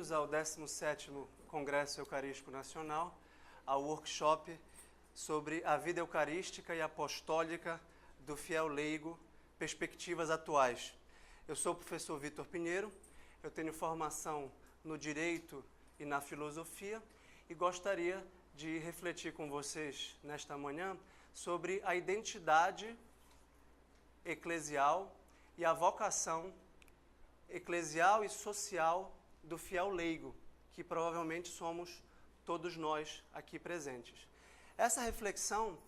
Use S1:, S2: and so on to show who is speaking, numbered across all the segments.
S1: Bem-vindos ao 17º Congresso Eucarístico Nacional, ao workshop sobre a vida eucarística e apostólica do fiel leigo, perspectivas atuais. Eu sou o professor Vitor Pinheiro, eu tenho formação no Direito e na Filosofia e gostaria de refletir com vocês nesta manhã sobre a identidade eclesial e a vocação eclesial e social do fiel leigo, que provavelmente somos todos nós aqui presentes. Essa reflexão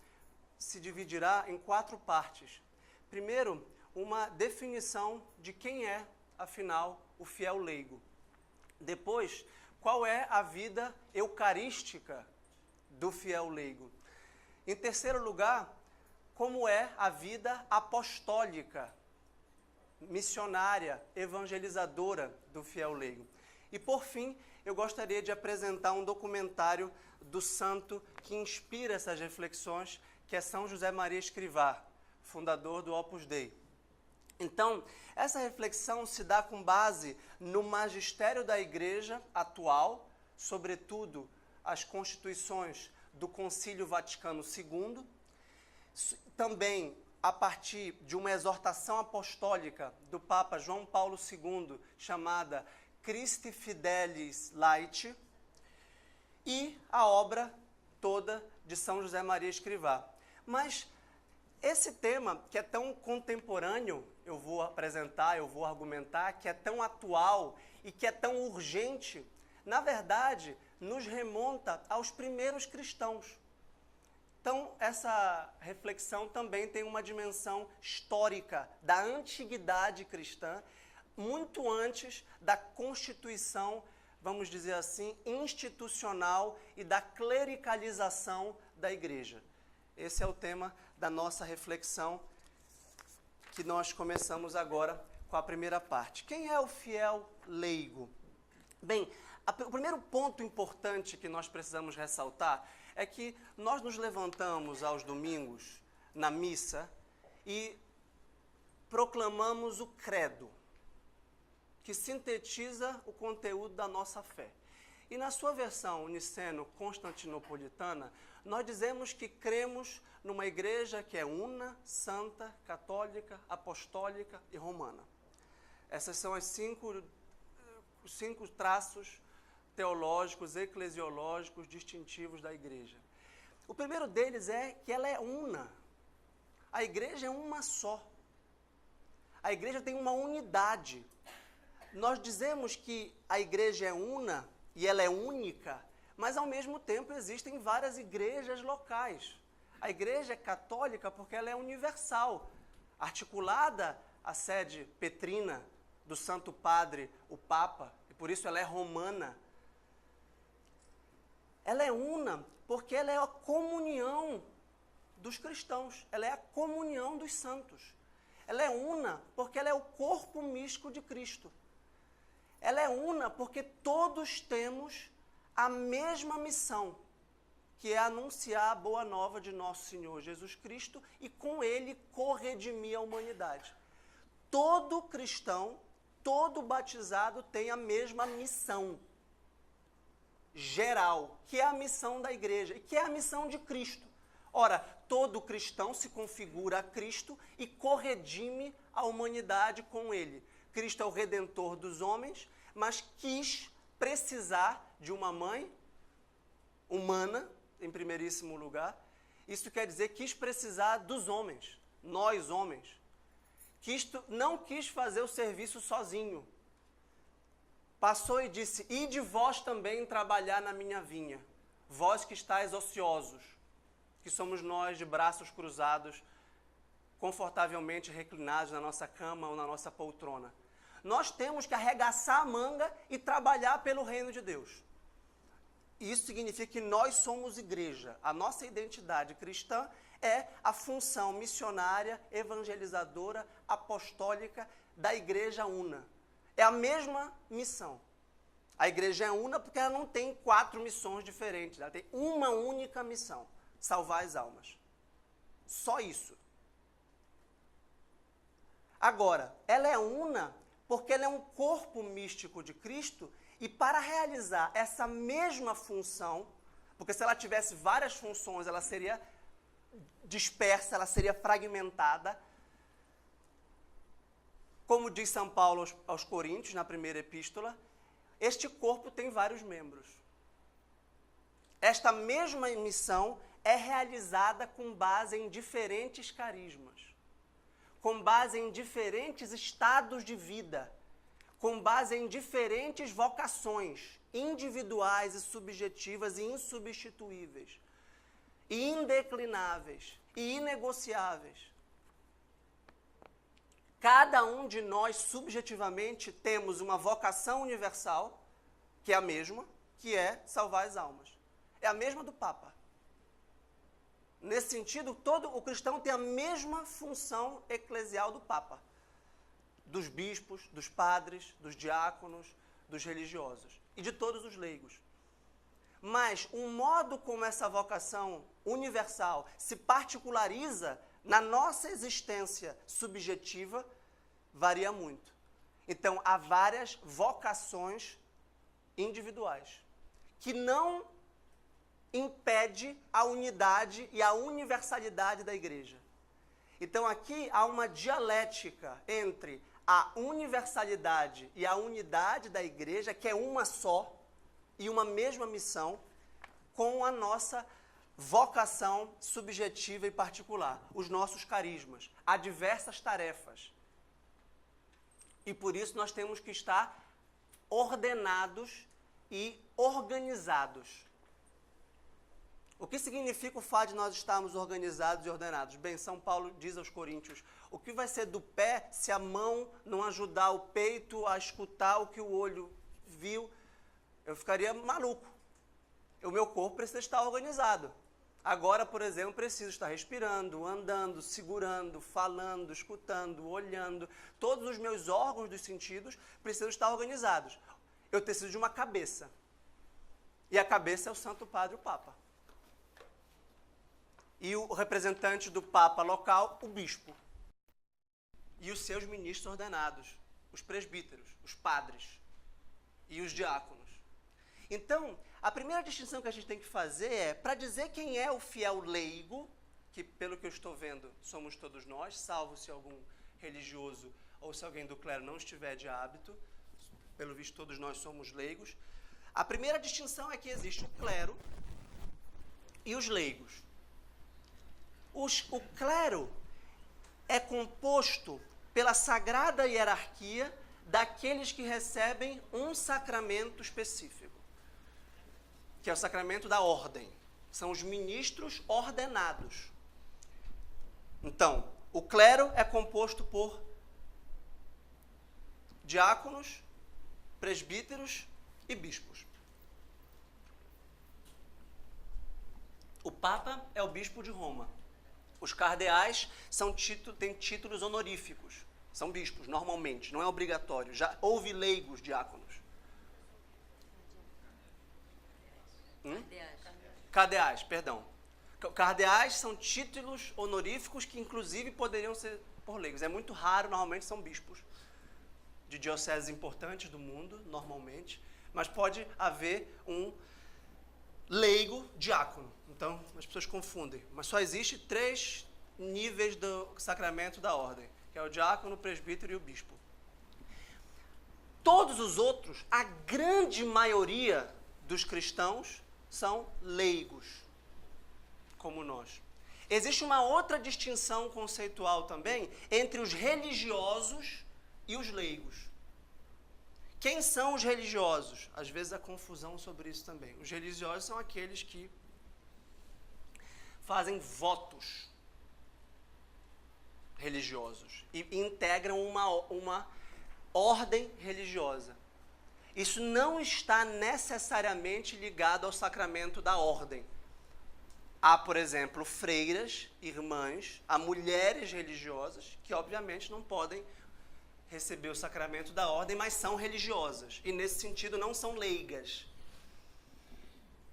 S1: se dividirá em 4 partes. Primeiro, uma definição de quem é, afinal, o fiel leigo. Depois, qual é a vida eucarística do fiel leigo. Em terceiro lugar, como é a vida apostólica, missionária, evangelizadora do fiel leigo. E por fim, eu gostaria de apresentar um documentário do santo que inspira essas reflexões, que é São José Maria Escrivá, fundador do Opus Dei. Então, essa reflexão se dá com base no magistério da Igreja atual, sobretudo as constituições do Concílio Vaticano II, também a partir de uma exortação apostólica do Papa João Paulo II, chamada Christi Fidelis Laeti, e a obra toda de São José Maria Escrivá. Mas esse tema, que é tão contemporâneo, eu vou apresentar, eu vou argumentar, que é tão atual e que é tão urgente, na verdade, nos remonta aos primeiros cristãos. Então, essa reflexão também tem uma dimensão histórica da antiguidade cristã, muito antes da constituição, vamos dizer assim, institucional e da clericalização da Igreja. Esse é o tema da nossa reflexão, que nós começamos agora com a primeira parte. Quem é o fiel leigo? Bem, o primeiro ponto importante que nós precisamos ressaltar é que nós nos levantamos aos domingos na missa e proclamamos o credo, que sintetiza o conteúdo da nossa fé. E na sua versão niceno-constantinopolitana, nós dizemos que cremos numa igreja que é una, santa, católica, apostólica e romana. Essas são os cinco traços teológicos, eclesiológicos, distintivos da igreja. O primeiro deles é que ela é una. A igreja é uma só. A igreja tem uma unidade. Nós dizemos que a igreja é una e ela é única, mas ao mesmo tempo existem várias igrejas locais. A igreja é católica porque ela é universal, articulada à sede petrina do Santo Padre, o Papa, e por isso ela é romana. Ela é una porque ela é a comunhão dos cristãos, ela é a comunhão dos santos. Ela é una porque ela é o corpo místico de Cristo. Ela é una porque todos temos a mesma missão, que é anunciar a boa nova de nosso Senhor Jesus Cristo e com ele corredimir a humanidade. Todo cristão, todo batizado tem a mesma missão geral, que é a missão da igreja e que é a missão de Cristo. Ora, todo cristão se configura a Cristo e corredime a humanidade com ele. Cristo é o Redentor dos homens, mas quis precisar de uma mãe humana, em primeiríssimo lugar. Isso quer dizer, quis precisar dos homens, nós homens. Cristo não quis fazer o serviço sozinho. Passou e disse, ide vós também trabalhar na minha vinha, vós que estáis ociosos, que somos nós de braços cruzados, confortavelmente reclinados na nossa cama ou na nossa poltrona. Nós temos que arregaçar a manga e trabalhar pelo reino de Deus. Isso significa que nós somos igreja. A nossa identidade cristã é a função missionária, evangelizadora, apostólica da igreja una. É a mesma missão. A igreja é una porque ela não tem 4 missões diferentes. Ela tem uma única missão, salvar as almas. Só isso. Agora, ela é una porque ela é um corpo místico de Cristo E para realizar essa mesma função, porque se ela tivesse várias funções, ela seria dispersa, ela seria fragmentada. Como diz São Paulo aos Coríntios, na primeira epístola, este corpo tem vários membros. Esta mesma missão é realizada com base em diferentes carismas, com base em diferentes estados de vida, com base em diferentes vocações individuais e subjetivas e insubstituíveis, e indeclináveis e inegociáveis. Cada um de nós, subjetivamente, temos uma vocação universal, que é a mesma, que é salvar as almas. É a mesma do Papa. Nesse sentido, todo o cristão tem a mesma função eclesial do Papa, dos bispos, dos padres, dos diáconos, dos religiosos e de todos os leigos. Mas o modo como essa vocação universal se particulariza na nossa existência subjetiva varia muito. Então, há várias vocações individuais que não impede a unidade e a universalidade da igreja. Então, aqui há uma dialética entre a universalidade e a unidade da igreja, que é uma só e uma mesma missão, com a nossa vocação subjetiva e particular, os nossos carismas. Há diversas tarefas. E por isso nós temos que estar ordenados e organizados. O que significa o fato de nós estarmos organizados e ordenados? Bem, São Paulo diz aos Coríntios, o que vai ser do pé se a mão não ajudar o peito a escutar o que o olho viu? Eu ficaria maluco. O meu corpo precisa estar organizado. Agora, por exemplo, preciso estar respirando, andando, segurando, falando, escutando, olhando. Todos os meus órgãos dos sentidos precisam estar organizados. Eu preciso de uma cabeça. E a cabeça é o Santo Padre, o Papa. E o representante do Papa local, o bispo. E os seus ministros ordenados, os presbíteros, os padres e os diáconos. Então, a primeira distinção que a gente tem que fazer é, para dizer quem é o fiel leigo, que pelo que eu estou vendo somos todos nós, salvo se algum religioso ou se alguém do clero não estiver de hábito, pelo visto todos nós somos leigos. A primeira distinção é que existe o clero e os leigos. O clero é composto pela sagrada hierarquia daqueles que recebem um sacramento específico, que é o sacramento da ordem. São os ministros ordenados. Então, o clero é composto por diáconos, presbíteros e bispos. O Papa é o bispo de Roma. Os cardeais têm títulos honoríficos. São bispos, normalmente, não é obrigatório. Já houve leigos diáconos. Cardeais, perdão. Cardeais são títulos honoríficos que, inclusive, poderiam ser por leigos. É muito raro, normalmente são bispos de dioceses importantes do mundo, normalmente. Mas pode haver um leigo diácono. Então, as pessoas confundem. Mas só existe 3 níveis do sacramento da ordem, que é o diácono, o presbítero e o bispo. Todos os outros, a grande maioria dos cristãos, são leigos, como nós. Existe uma outra distinção conceitual também entre os religiosos e os leigos. Quem são os religiosos? Às vezes há confusão sobre isso também. Os religiosos são aqueles que fazem votos religiosos e integram uma ordem religiosa. Isso não está necessariamente ligado ao sacramento da ordem. Há, por exemplo, freiras, irmãs, há mulheres religiosas que, obviamente, não podem receber o sacramento da ordem, mas são religiosas. E, nesse sentido, não são leigas.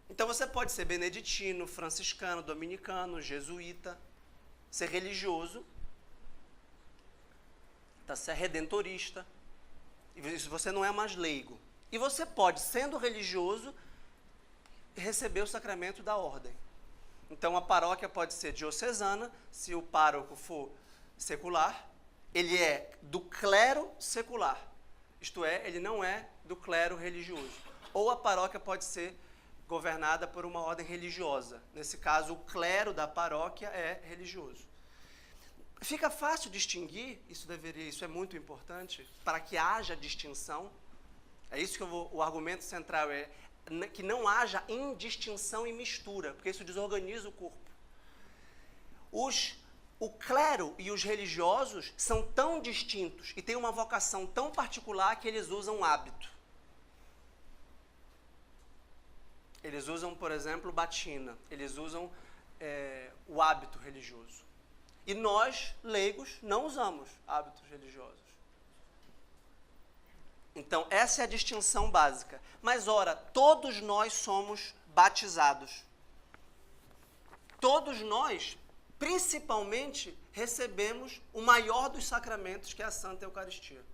S1: Então, você pode ser beneditino, franciscano, dominicano, jesuíta, ser religioso, ser redentorista. E isso você não é mais leigo. E você pode, sendo religioso, receber o sacramento da ordem. Então, a paróquia pode ser diocesana, se o pároco for secular, ele é do clero secular, isto é, ele não é do clero religioso. Ou a paróquia pode ser governada por uma ordem religiosa. Nesse caso, o clero da paróquia é religioso. Fica fácil distinguir, isso é muito importante, para que haja distinção. É isso que o argumento central é, que não haja indistinção e mistura, porque isso desorganiza o corpo. O clero e os religiosos são tão distintos e têm uma vocação tão particular que eles usam hábito. Eles usam, por exemplo, batina, eles usam o hábito religioso. E nós, leigos, não usamos hábitos religiosos. Então, essa é a distinção básica. Mas, ora, todos nós somos batizados. Todos nós, principalmente, recebemos o maior dos sacramentos, que é a Santa Eucaristia.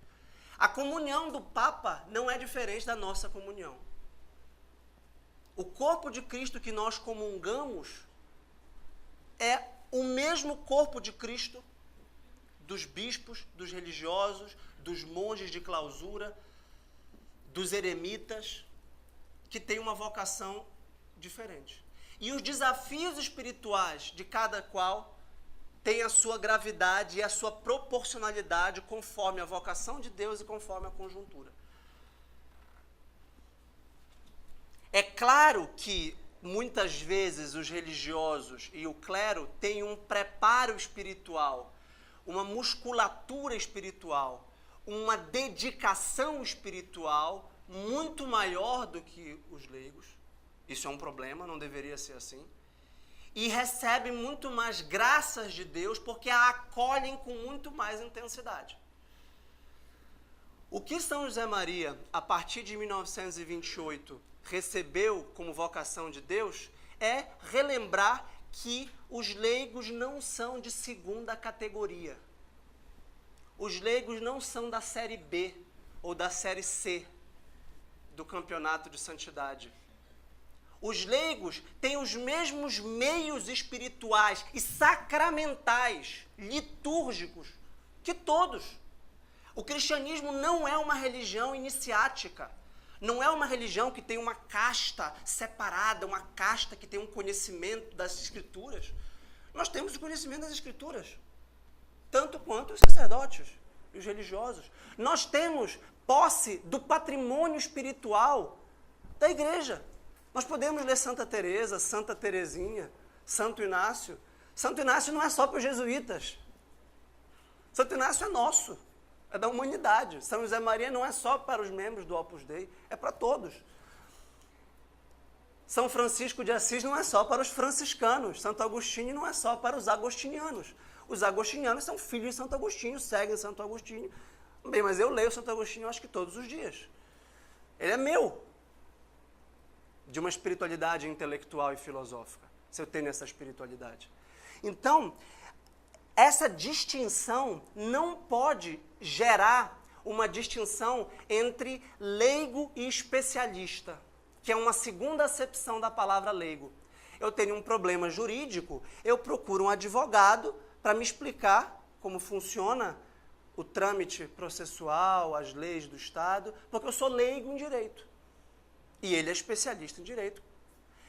S1: A comunhão do Papa não é diferente da nossa comunhão. O corpo de Cristo que nós comungamos é o mesmo corpo de Cristo dos bispos, dos religiosos, dos monges de clausura, dos eremitas, que tem uma vocação diferente. E os desafios espirituais de cada qual têm a sua gravidade e a sua proporcionalidade conforme a vocação de Deus e conforme a conjuntura. É claro que muitas vezes os religiosos e o clero têm um preparo espiritual, uma musculatura espiritual, uma dedicação espiritual muito maior do que os leigos. Isso é um problema, não deveria ser assim. E recebem muito mais graças de Deus porque a acolhem com muito mais intensidade. O que São José Maria, a partir de 1928, recebeu como vocação de Deus é relembrar que os leigos não são de segunda categoria. Os leigos não são da série B ou da série C do campeonato de santidade. Os leigos têm os mesmos meios espirituais e sacramentais, litúrgicos, que todos. O cristianismo não é uma religião iniciática. Não é uma religião que tem uma casta separada, uma casta que tem um conhecimento das Escrituras. Nós temos o conhecimento das Escrituras, tanto quanto os sacerdotes e os religiosos. Nós temos posse do patrimônio espiritual da Igreja. Nós podemos ler Santa Teresa, Santa Teresinha, Santo Inácio. Santo Inácio não é só para os jesuítas. Santo Inácio é nosso. É da humanidade. São José Maria não é só para os membros do Opus Dei, é para todos. São Francisco de Assis não é só para os franciscanos. Santo Agostinho não é só para os agostinianos. Os agostinianos são filhos de Santo Agostinho, seguem Santo Agostinho. Bem, mas eu leio Santo Agostinho acho que todos os dias. Ele é meu. De uma espiritualidade intelectual e filosófica, se eu tenho essa espiritualidade. Então, essa distinção não pode gerar uma distinção entre leigo e especialista, que é uma segunda acepção da palavra leigo. Eu tenho um problema jurídico, eu procuro um advogado para me explicar como funciona o trâmite processual, as leis do Estado, porque eu sou leigo em direito. E ele é especialista em direito.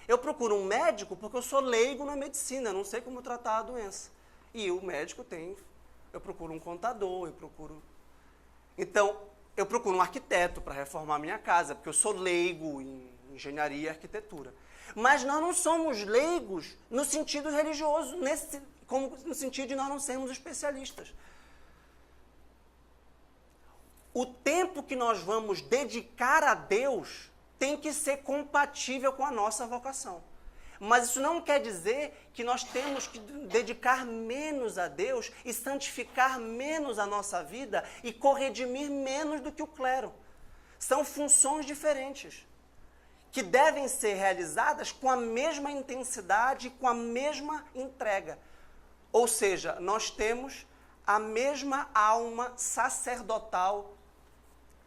S1: Eu procuro um médico porque eu sou leigo na medicina, eu não sei como tratar a doença. E o médico eu procuro um contador, Então, eu procuro um arquiteto para reformar minha casa, porque eu sou leigo em engenharia e arquitetura. Mas nós não somos leigos no sentido religioso, no sentido de nós não sermos especialistas. O tempo que nós vamos dedicar a Deus tem que ser compatível com a nossa vocação. Mas isso não quer dizer que nós temos que dedicar menos a Deus e santificar menos a nossa vida e corredimir menos do que o clero. São funções diferentes, que devem ser realizadas com a mesma intensidade e com a mesma entrega. Ou seja, nós temos a mesma alma sacerdotal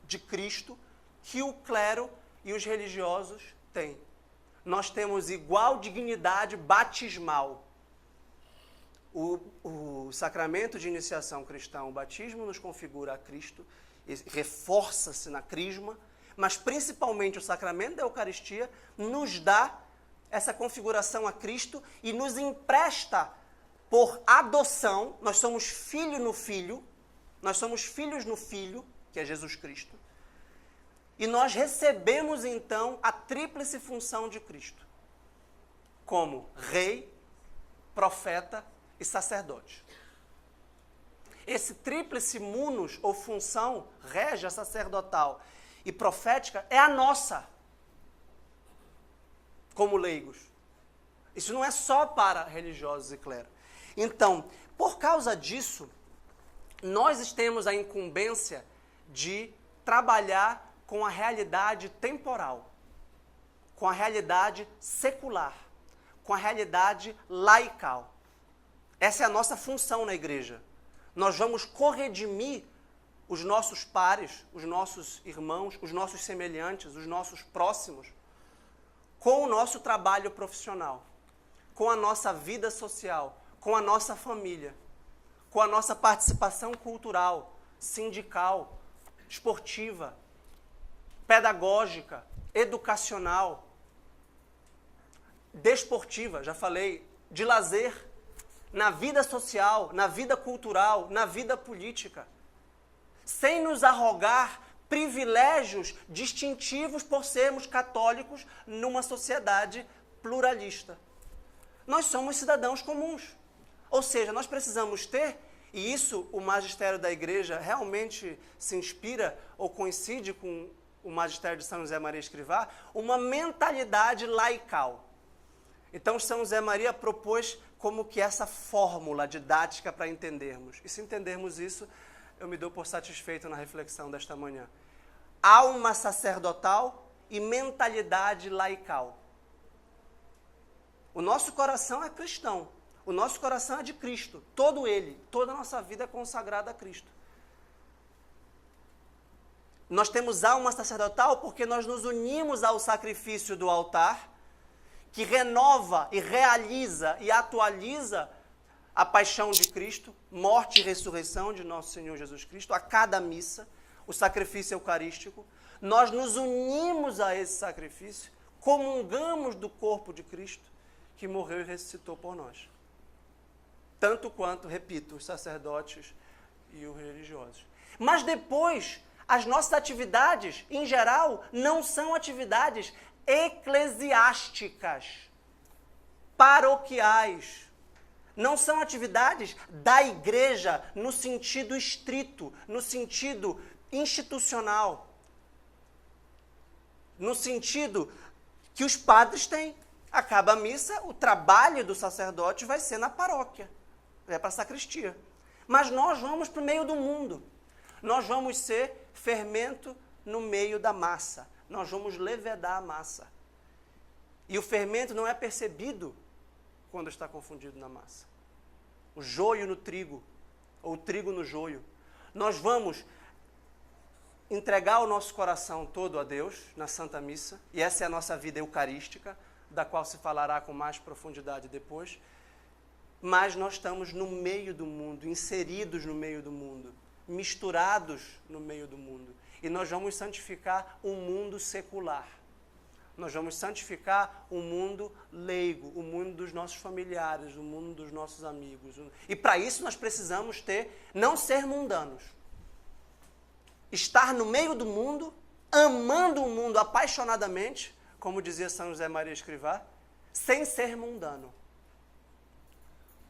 S1: de Cristo, que o clero e os religiosos têm. Nós temos igual dignidade batismal. O sacramento de iniciação cristã, o batismo, nos configura a Cristo, reforça-se na crisma, mas principalmente o sacramento da Eucaristia nos dá essa configuração a Cristo e nos empresta por adoção. Nós somos filho no Filho, nós somos filhos no Filho, que é Jesus Cristo, e nós recebemos então a tríplice função de Cristo, como rei, profeta e sacerdote. Esse tríplice munus, ou função, régia, sacerdotal e profética, é a nossa, como leigos. Isso não é só para religiosos e clero. Então, por causa disso, nós temos a incumbência de trabalhar com a realidade temporal, com a realidade secular, com a realidade laical. Essa é a nossa função na igreja. Nós vamos corredimir os nossos pares, os nossos irmãos, os nossos semelhantes, os nossos próximos, com o nosso trabalho profissional, com a nossa vida social, com a nossa família, com a nossa participação cultural, sindical, esportiva, pedagógica, educacional, desportiva, já falei, de lazer, na vida social, na vida cultural, na vida política, sem nos arrogar privilégios distintivos por sermos católicos numa sociedade pluralista. Nós somos cidadãos comuns. Ou seja, nós precisamos ter, e isso o magistério da igreja realmente se inspira ou coincide com o magistério de São José Maria Escrivá, uma mentalidade laical. Então, São José Maria propôs como que essa fórmula didática para entendermos. E se entendermos isso, eu me dou por satisfeito na reflexão desta manhã. Alma sacerdotal e mentalidade laical. O nosso coração é cristão. O nosso coração é de Cristo. Todo ele, toda a nossa vida é consagrada a Cristo. Nós temos alma sacerdotal porque nós nos unimos ao sacrifício do altar, que renova e realiza e atualiza a paixão de Cristo, morte e ressurreição de nosso Senhor Jesus Cristo, a cada missa, o sacrifício eucarístico. Nós nos unimos a esse sacrifício, comungamos do corpo de Cristo, que morreu e ressuscitou por nós. Tanto quanto, repito, os sacerdotes e os religiosos. Mas depois, as nossas atividades, em geral, não são atividades eclesiásticas, paroquiais. Não são atividades da igreja no sentido estrito, no sentido institucional, no sentido que os padres têm. Acaba a missa, o trabalho do sacerdote vai ser na paróquia, vai para a sacristia. Mas nós vamos para o meio do mundo. Nós vamos ser fermento no meio da massa. Nós vamos levedar a massa. E o fermento não é percebido quando está confundido na massa. O joio no trigo, ou o trigo no joio. Nós vamos entregar o nosso coração todo a Deus na Santa Missa, e essa é a nossa vida eucarística, da qual se falará com mais profundidade depois, mas nós estamos no meio do mundo, inseridos no meio do mundo, misturados no meio do mundo. E nós vamos santificar um mundo secular. Nós vamos santificar o mundo leigo, o mundo dos nossos familiares, o mundo dos nossos amigos. E para isso nós precisamos não ser mundanos. Estar no meio do mundo, amando o mundo apaixonadamente, como dizia São José Maria Escrivá, sem ser mundano.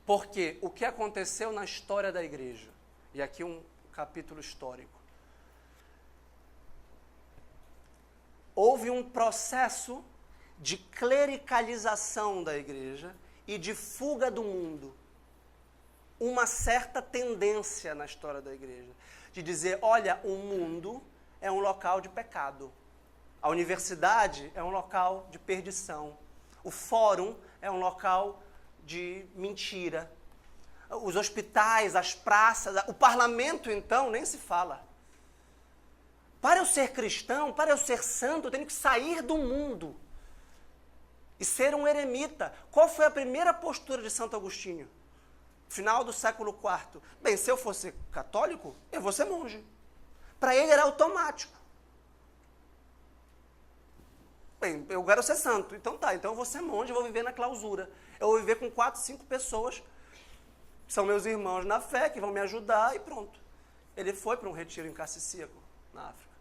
S1: Porque o que aconteceu na história da igreja, e aqui um capítulo histórico, houve um processo de clericalização da igreja e de fuga do mundo. Uma certa tendência na história da igreja, de dizer, olha, o mundo é um local de pecado. A universidade é um local de perdição. O fórum é um local de mentira. Os hospitais, as praças, o parlamento, então, nem se fala. O Para eu ser cristão, para eu ser santo, eu tenho que sair do mundo e ser um eremita. Qual foi a primeira postura de Santo Agostinho? Final do século IV. Bem, se eu fosse católico, eu vou ser monge. Para ele era automático. Bem, eu quero ser santo. Então tá, então eu vou ser monge, eu vou viver na clausura. Eu vou viver com 4, 5 pessoas, que são meus irmãos na fé, que vão me ajudar e pronto. Ele foi para um retiro em Cacicíaco, na África.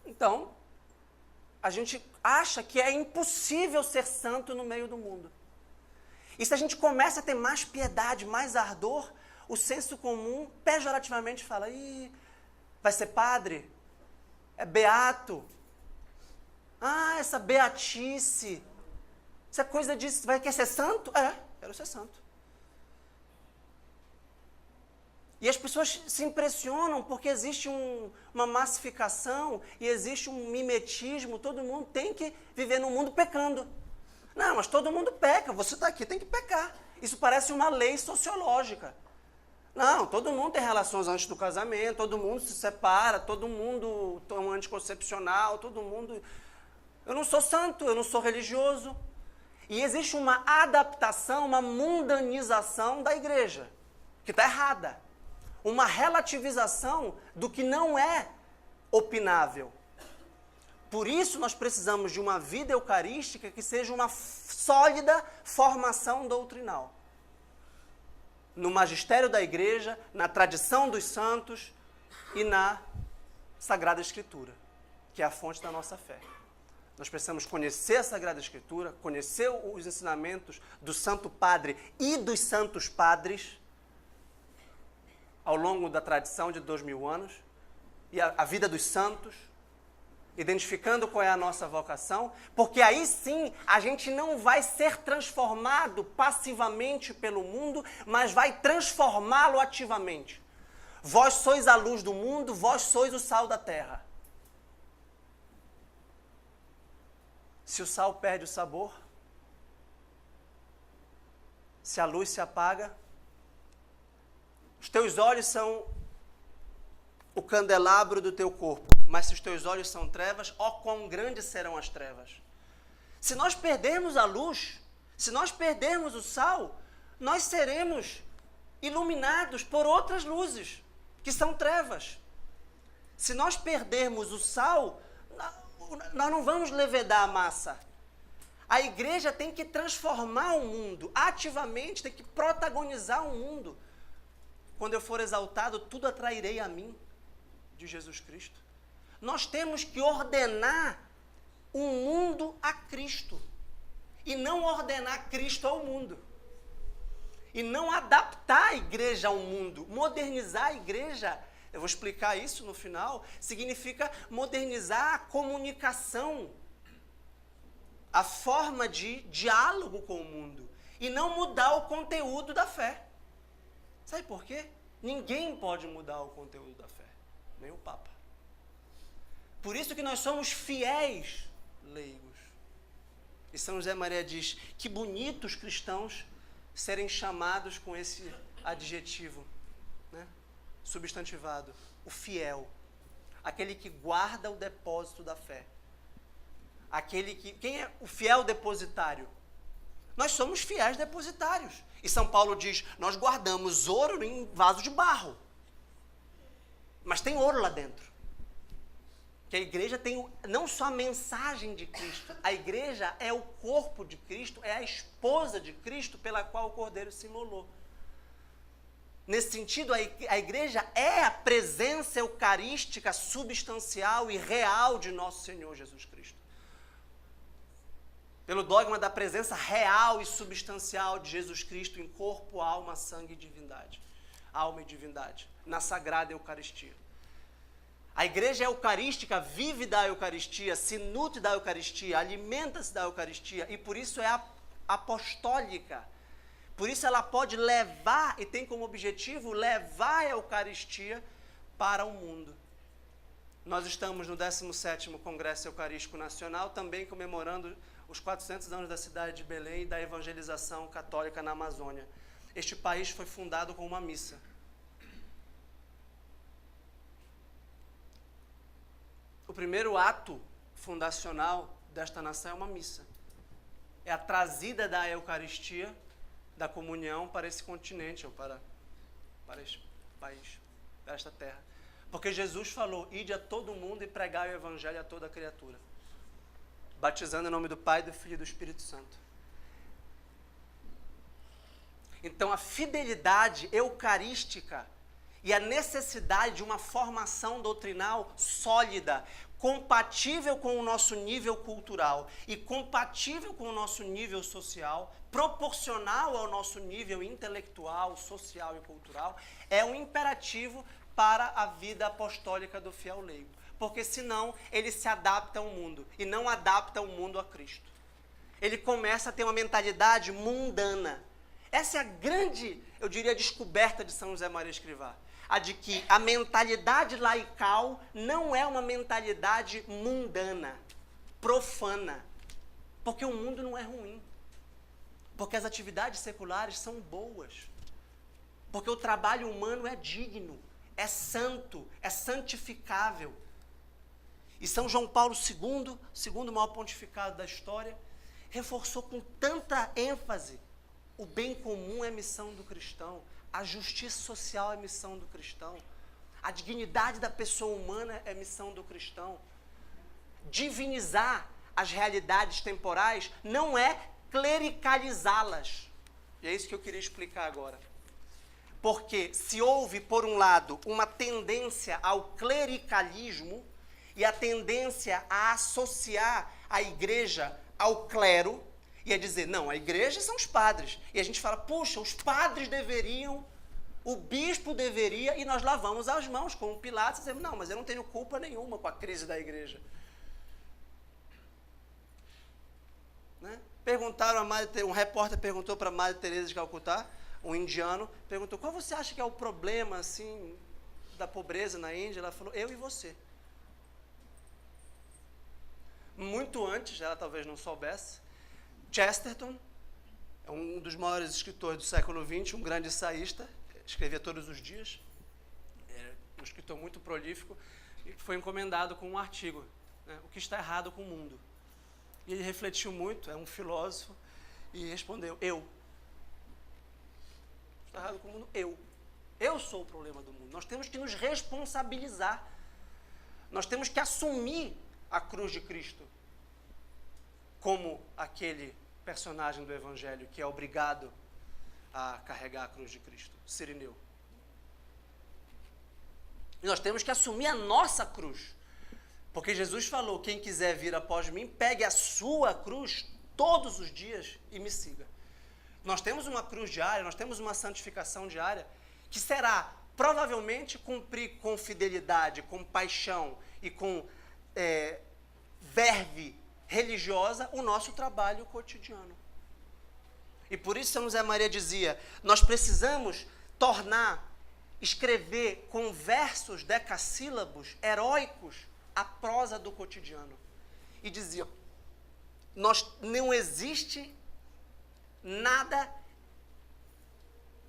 S1: Então, a gente acha que é impossível ser santo no meio do mundo. E se a gente começa a ter mais piedade, mais ardor, o senso comum, pejorativamente, fala, ih, vai ser padre? É beato? Ah, essa beatice. Isso é coisa disso. Quer ser santo? É, quero ser santo. E as pessoas se impressionam porque existe uma massificação e existe um mimetismo. Todo mundo tem que viver no mundo pecando. Não, mas todo mundo peca. Você está aqui, tem que pecar. Isso parece uma lei sociológica. Não, todo mundo tem relações antes do casamento, todo mundo se separa, todo mundo toma anticoncepcional, todo mundo... Eu não sou santo, eu não sou religioso. E existe uma adaptação, uma mundanização da igreja, que está errada. Uma relativização do que não é opinável. Por isso nós precisamos de uma vida eucarística que seja uma sólida formação doutrinal. No magistério da igreja, na tradição dos santos e na Sagrada Escritura, que é a fonte da nossa fé. Nós precisamos conhecer a Sagrada Escritura, conhecer os ensinamentos do Santo Padre e dos Santos Padres, ao longo da tradição de 2000 anos, e a vida dos santos, identificando qual é a nossa vocação, porque aí sim a gente não vai ser transformado passivamente pelo mundo, mas vai transformá-lo ativamente. Vós sois a luz do mundo, vós sois o sal da terra. Se o sal perde o sabor, se a luz se apaga, os teus olhos são o candelabro do teu corpo, mas se os teus olhos são trevas, ó quão grandes serão as trevas. Se nós perdermos a luz, se nós perdermos o sal, nós seremos iluminados por outras luzes, que são trevas. Se nós perdermos o sal, nós não vamos levedar a massa. A igreja tem que transformar o mundo, ativamente, tem que protagonizar o mundo. Quando eu for exaltado, tudo atrairei a mim, de Jesus Cristo. Nós temos que ordenar o mundo a Cristo, e não ordenar Cristo ao mundo. E não adaptar a igreja ao mundo. Modernizar a igreja, eu vou explicar isso no final, significa modernizar a comunicação, a forma de diálogo com o mundo, e não mudar o conteúdo da fé. Sabe por quê? Ninguém pode mudar o conteúdo da fé, nem o Papa. Por isso que nós somos fiéis leigos. E São José Maria diz, que bonitos cristãos serem chamados com esse adjetivo, né? Substantivado, o fiel, aquele que guarda o depósito da fé. Quem é o fiel depositário? Nós somos fiéis depositários. E São Paulo diz, nós guardamos ouro em vaso de barro. Mas tem ouro lá dentro. Que a igreja tem não só a mensagem de Cristo, a igreja é o corpo de Cristo, é a esposa de Cristo pela qual o Cordeiro se imolou. Nesse sentido, a igreja é a presença eucarística substancial e real de nosso Senhor Jesus Cristo. Pelo dogma da presença real e substancial de Jesus Cristo em corpo, alma, sangue e divindade. Alma e divindade, na Sagrada Eucaristia. A igreja eucarística vive da Eucaristia, se nutre da Eucaristia, alimenta-se da Eucaristia e por isso é apostólica. Por isso ela pode levar e tem como objetivo levar a Eucaristia para o mundo. Nós estamos no 17º Congresso Eucarístico Nacional, também comemorando os 400 anos da cidade de Belém e da evangelização católica na Amazônia. Este país foi fundado com uma missa. o primeiro ato fundacional desta nação é uma missa. É a trazida da Eucaristia, da comunhão para esse continente, ou para este país, para esta terra. Porque Jesus falou, ide a todo mundo e pregai o Evangelho a toda criatura. Batizando em nome do Pai, do Filho e do Espírito Santo. Então a fidelidade eucarística e a necessidade de uma formação doutrinal sólida, compatível com o nosso nível cultural e compatível com o nosso nível social, proporcional ao nosso nível intelectual, social e cultural, é um imperativo para a vida apostólica do fiel leigo. Porque senão ele se adapta ao mundo e não adapta o mundo a Cristo. Ele começa a ter uma mentalidade mundana. Essa é a grande, eu diria, descoberta de São José Maria Escrivá. A de que a mentalidade laical não é uma mentalidade mundana, profana. Porque o mundo não é ruim. Porque as atividades seculares são boas. Porque o trabalho humano é digno, é santo, é santificável. E São João Paulo II, segundo maior pontificado da história, reforçou com tanta ênfase: o bem comum é missão do cristão, a justiça social é missão do cristão, a dignidade da pessoa humana é missão do cristão. Divinizar as realidades temporais não é clericalizá-las. E é isso que eu queria explicar agora. Porque se houve, por um lado, uma tendência ao clericalismo e a tendência a associar a igreja ao clero, e a dizer, não, a igreja são os padres. E a gente fala, puxa, os padres deveriam, o bispo deveria, e nós lavamos as mãos com Pilatos, dizendo, não, mas eu não tenho culpa nenhuma com a crise da igreja. Né? Perguntaram um repórter perguntou para a Madre Teresa de Calcutá, um indiano, perguntou, qual você acha que é o problema, assim, da pobreza na Índia? Ela falou, eu e você. Muito antes, ela talvez não soubesse, Chesterton, é um dos maiores escritores do século XX, um grande ensaísta, escrevia todos os dias, era um escritor muito prolífico, e foi encomendado com um artigo, né, o que está errado com o mundo. E ele refletiu muito, é um filósofo, e respondeu, eu. Está errado com o mundo, eu. Eu sou o problema do mundo. Nós temos que nos responsabilizar. Nós temos que assumir a cruz de Cristo como aquele personagem do Evangelho que é obrigado a carregar a cruz de Cristo, Cirineu. E nós temos que assumir a nossa cruz. Porque Jesus falou, quem quiser vir após mim, pegue a sua cruz todos os dias e me siga. Nós temos uma cruz diária, nós temos uma santificação diária, que será, provavelmente, cumprir com fidelidade, com paixão e com verve religiosa o nosso trabalho cotidiano. E por isso São José Maria dizia, nós precisamos escrever com versos decassílabos heróicos a prosa do cotidiano. E dizia, não existe nada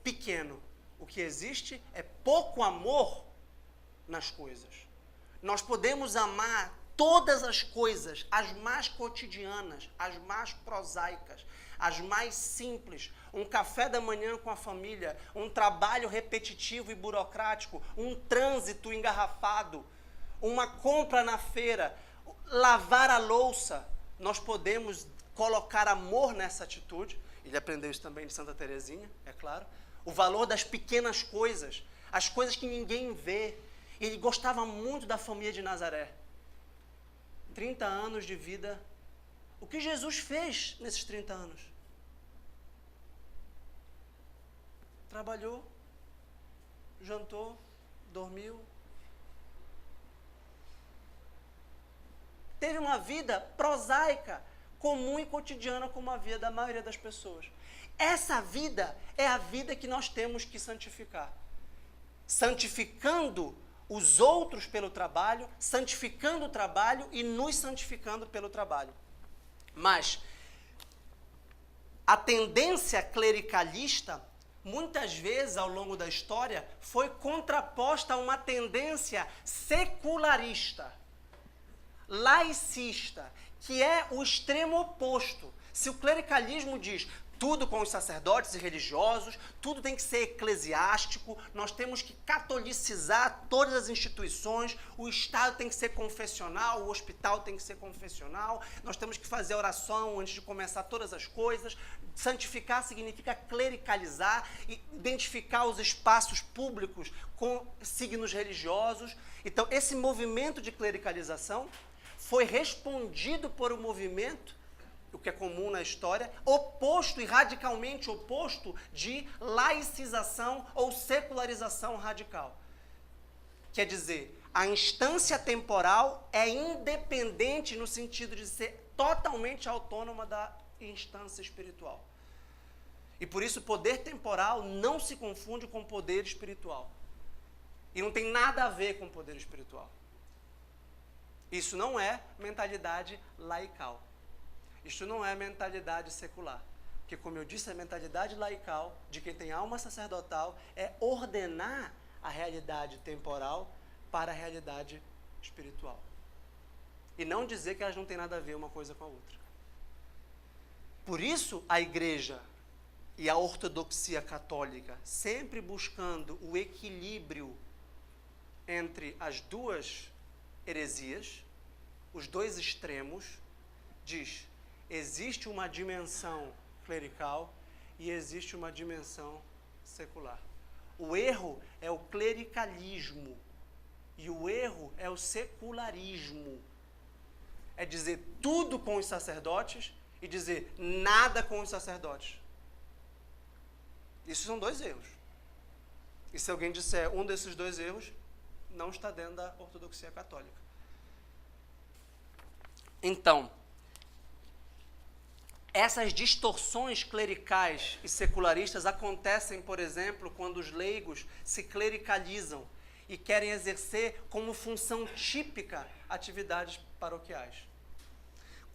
S1: pequeno. O que existe é pouco amor nas coisas. Nós podemos amar todas as coisas, as mais cotidianas, as mais prosaicas, as mais simples, um café da manhã com a família, um trabalho repetitivo e burocrático, um trânsito engarrafado, uma compra na feira, lavar a louça. Nós podemos colocar amor nessa atitude. Ele aprendeu isso também de Santa Teresinha, é claro. O valor das pequenas coisas, as coisas que ninguém vê. Ele gostava muito da família de Nazaré. 30 anos de vida. O que Jesus fez nesses 30 anos? Trabalhou, jantou, dormiu. Teve uma vida prosaica, comum e cotidiana como a vida da maioria das pessoas. Essa vida é a vida que nós temos que santificar. Santificando os outros pelo trabalho, santificando o trabalho e nos santificando pelo trabalho. Mas a tendência clericalista, muitas vezes ao longo da história, foi contraposta a uma tendência secularista. laicista, que é o extremo oposto. Se o clericalismo diz tudo com os sacerdotes e religiosos, tudo tem que ser eclesiástico, nós temos que catolicizar todas as instituições, o Estado tem que ser confessional, o hospital tem que ser confessional, nós temos que fazer oração antes de começar todas as coisas. Santificar significa clericalizar, identificar os espaços públicos com signos religiosos. Então, esse movimento de clericalização foi respondido por um movimento, o que é comum na história, oposto e radicalmente oposto de laicização ou secularização radical. Quer dizer, a instância temporal é independente no sentido de ser totalmente autônoma da instância espiritual. E por isso o poder temporal não se confunde com o poder espiritual. E não tem nada a ver com o poder espiritual. Isso não é mentalidade laical. Isso não é mentalidade secular. Porque, como eu disse, a mentalidade laical, de quem tem alma sacerdotal, é ordenar a realidade temporal para a realidade espiritual. E não dizer que elas não têm nada a ver uma coisa com a outra. Por isso, a Igreja e a ortodoxia católica, sempre buscando o equilíbrio entre as duas heresias, os dois extremos, diz: existe uma dimensão clerical e existe uma dimensão secular. O erro é o clericalismo e o erro é o secularismo. É dizer tudo com os sacerdotes e dizer nada com os sacerdotes. Isso são dois erros. E se alguém disser um desses dois erros, não está dentro da ortodoxia católica. Então, essas distorções clericais e secularistas acontecem, por exemplo, quando os leigos se clericalizam e querem exercer como função típica atividades paroquiais.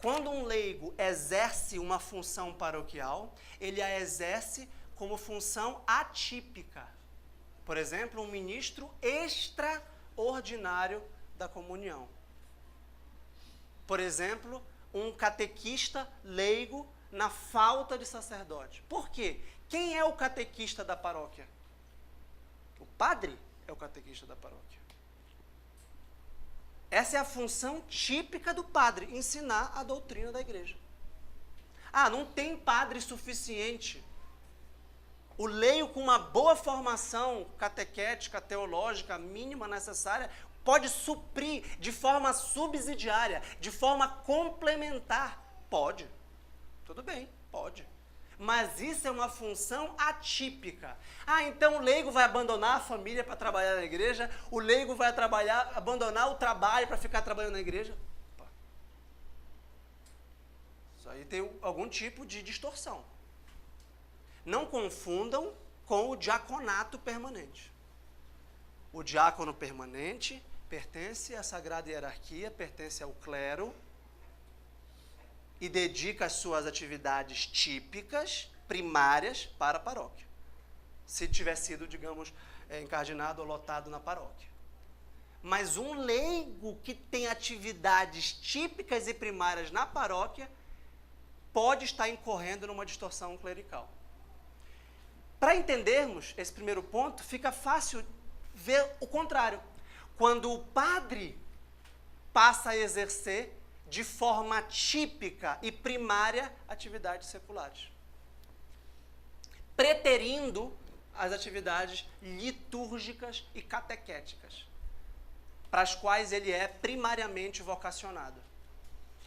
S1: Quando um leigo exerce uma função paroquial, ele a exerce como função atípica. Por exemplo, um ministro extraordinário da comunhão. Por exemplo, um catequista leigo na falta de sacerdote. Por quê? Quem é o catequista da paróquia? O padre é o catequista da paróquia. Essa é a função típica do padre, ensinar a doutrina da igreja. Ah, não tem padre suficiente. O leigo com uma boa formação catequética, teológica, mínima necessária, pode suprir de forma subsidiária, de forma complementar. Pode. Tudo bem, pode. Mas isso é uma função atípica. Ah, então o leigo vai abandonar a família para trabalhar na igreja? O leigo vai abandonar o trabalho para ficar trabalhando na igreja? Opa. Isso aí tem algum tipo de distorção. Não confundam com o diaconato permanente. O diácono permanente pertence à sagrada hierarquia, pertence ao clero e dedica as suas atividades típicas, primárias, para a paróquia. Se tiver sido, digamos, encardinado ou lotado na paróquia. Mas um leigo que tem atividades típicas e primárias na paróquia pode estar incorrendo numa distorção clerical. Para entendermos esse primeiro ponto, fica fácil ver o contrário. Quando o padre passa a exercer de forma típica e primária atividades seculares, preterindo as atividades litúrgicas e catequéticas, para as quais ele é primariamente vocacionado.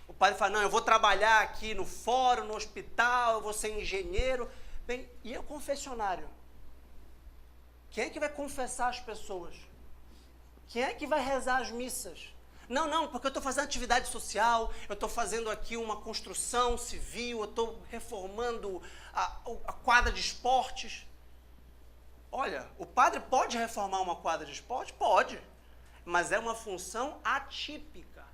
S1: O padre fala, não, eu vou trabalhar aqui no fórum, no hospital, eu vou ser engenheiro. Bem, e o confessionário? Quem é que vai confessar as pessoas? Quem é que vai rezar as missas? Não, porque eu estou fazendo atividade social, eu estou fazendo aqui uma construção civil, eu estou reformando a quadra de esportes. Olha, o padre pode reformar uma quadra de esporte? Pode, mas é uma função atípica.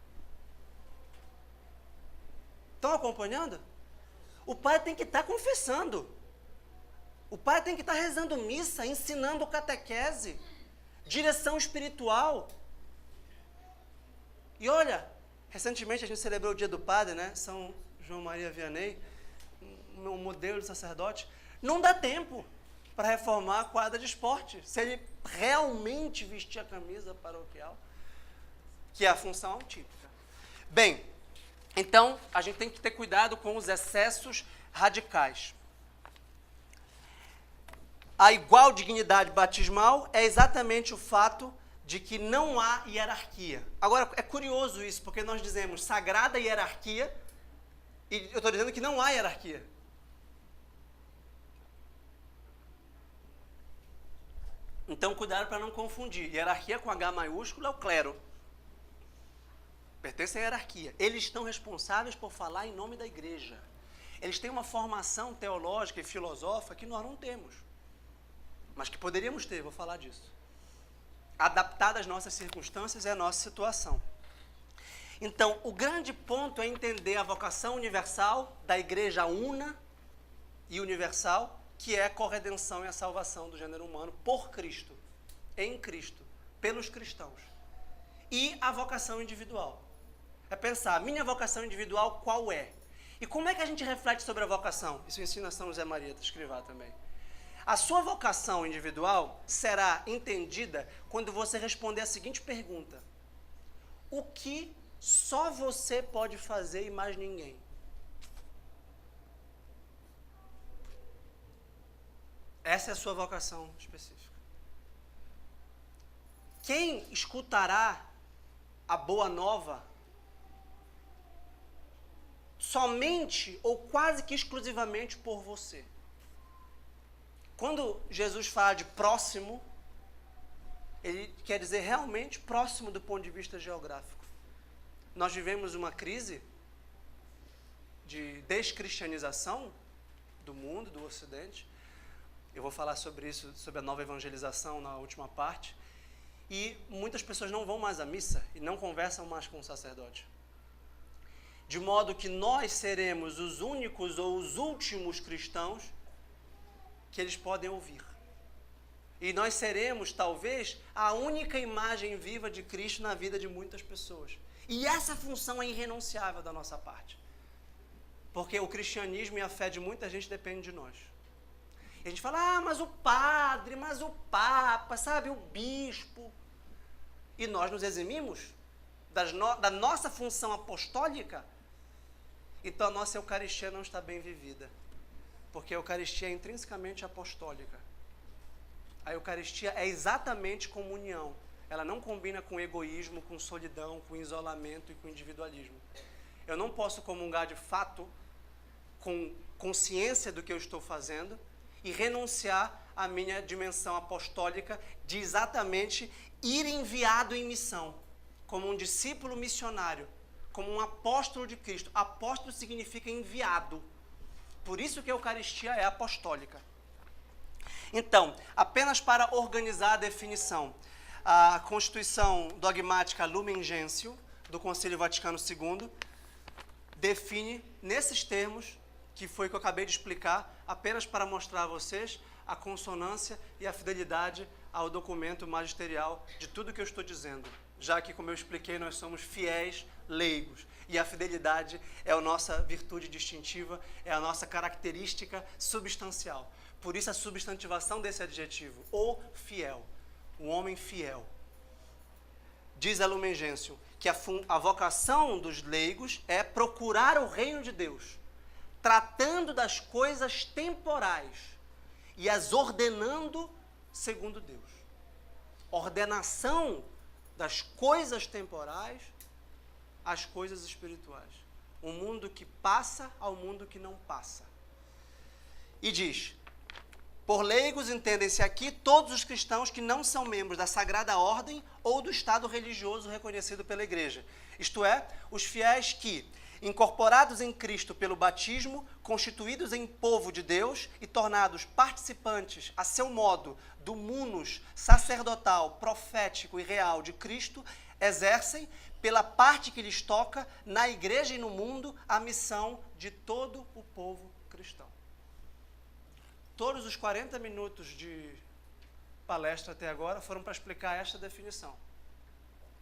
S1: Estão acompanhando? O padre tem que estar confessando. O padre tem que estar rezando missa, ensinando catequese, direção espiritual. E olha, Recentemente a gente celebrou o Dia do Padre, né? São João Maria Vianney, um modelo de sacerdote. Não dá tempo para reformar a quadra de esporte, se ele realmente vestir a camisa paroquial, que é a função típica. Bem, então a gente tem que ter cuidado com os excessos radicais. A igual dignidade batismal é exatamente o fato de que não há hierarquia. Agora, é curioso isso, porque nós dizemos sagrada hierarquia, e eu estou dizendo que não há hierarquia. Então, cuidado para não confundir. Hierarquia com H maiúsculo é o clero. Pertence à hierarquia. Eles estão responsáveis por falar em nome da igreja. Eles têm uma formação teológica e filosófica que nós não temos, mas que poderíamos ter, vou falar disso. Adaptada às nossas circunstâncias e à nossa situação. Então, o grande ponto é entender a vocação universal da igreja una e universal, que é a corredenção e a salvação do gênero humano por Cristo, em Cristo, pelos cristãos. E a vocação individual. É pensar, a minha vocação individual qual é? E como é que a gente reflete sobre a vocação? Isso ensina São José Maria de Escrivá também. A sua vocação individual será entendida quando você responder a seguinte pergunta: o que só você pode fazer e mais ninguém? Essa é a sua vocação específica. Quem escutará a boa nova somente ou quase que exclusivamente por você? Quando Jesus fala de próximo, ele quer dizer realmente próximo do ponto de vista geográfico. Nós vivemos uma crise de descristianização do mundo, do Ocidente. Eu vou falar sobre isso, sobre a nova evangelização na última parte. E muitas pessoas não vão mais à missa e não conversam mais com o sacerdote. De modo que nós seremos os únicos ou os últimos cristãos que eles podem ouvir. E nós seremos, talvez, a única imagem viva de Cristo na vida de muitas pessoas. E essa função é irrenunciável da nossa parte. Porque o cristianismo e a fé de muita gente dependem de nós. E a gente fala, mas o padre, mas o papa, sabe, o bispo. E nós nos eximimos da nossa função apostólica. Então a nossa Eucaristia não está bem vivida. Porque a Eucaristia é intrinsecamente apostólica. A Eucaristia é exatamente comunhão. Ela não combina com egoísmo, com solidão, com isolamento e com individualismo. Eu não posso comungar de fato, com consciência do que eu estou fazendo, e renunciar à minha dimensão apostólica de exatamente ir enviado em missão, como um discípulo missionário, como um apóstolo de Cristo. Apóstolo significa enviado. Por isso que a Eucaristia é apostólica. Então, apenas para organizar a definição, a Constituição Dogmática Lumen Gentium, do Concílio Vaticano II, define nesses termos, que foi o que eu acabei de explicar, apenas para mostrar a vocês a consonância e a fidelidade ao documento magisterial de tudo que eu estou dizendo. Já que, como eu expliquei, nós somos fiéis leigos. E a fidelidade é a nossa virtude distintiva, é a nossa característica substancial. Por isso a substantivação desse adjetivo, o fiel, o homem fiel. Diz a Lumen Gentium que a vocação dos leigos é procurar o reino de Deus, tratando das coisas temporais e as ordenando segundo Deus. Ordenação das coisas temporais às coisas espirituais. Um mundo que passa ao mundo que não passa. E diz, por leigos entendem-se aqui todos os cristãos que não são membros da Sagrada Ordem ou do Estado religioso reconhecido pela Igreja. Isto é, os fiéis que, incorporados em Cristo pelo batismo, constituídos em povo de Deus e tornados participantes, a seu modo, do munus sacerdotal, profético e real de Cristo, exercem, pela parte que lhes toca, na Igreja e no mundo, a missão de todo o povo cristão. Todos os 40 minutos de palestra até agora foram para explicar esta definição.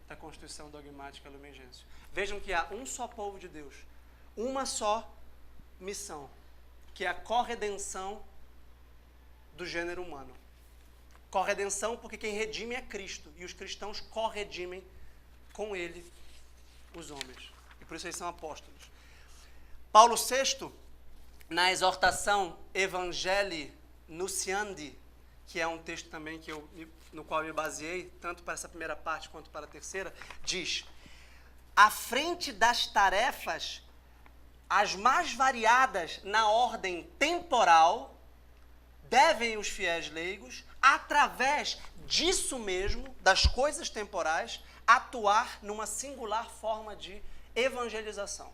S1: da Constituição Dogmática Lumen Gentium. Vejam que há um só povo de Deus, uma só missão, que é a corredenção do gênero humano. Corredenção porque quem redime é Cristo, e os cristãos corredimem com ele os homens. E por isso eles são apóstolos. Paulo VI, na exortação Evangelii Nunciandi, que é um texto também no qual eu me baseei, tanto para essa primeira parte quanto para a terceira, diz: à frente das tarefas, as mais variadas na ordem temporal, devem os fiéis leigos, através disso mesmo, das coisas temporais, atuar numa singular forma de evangelização.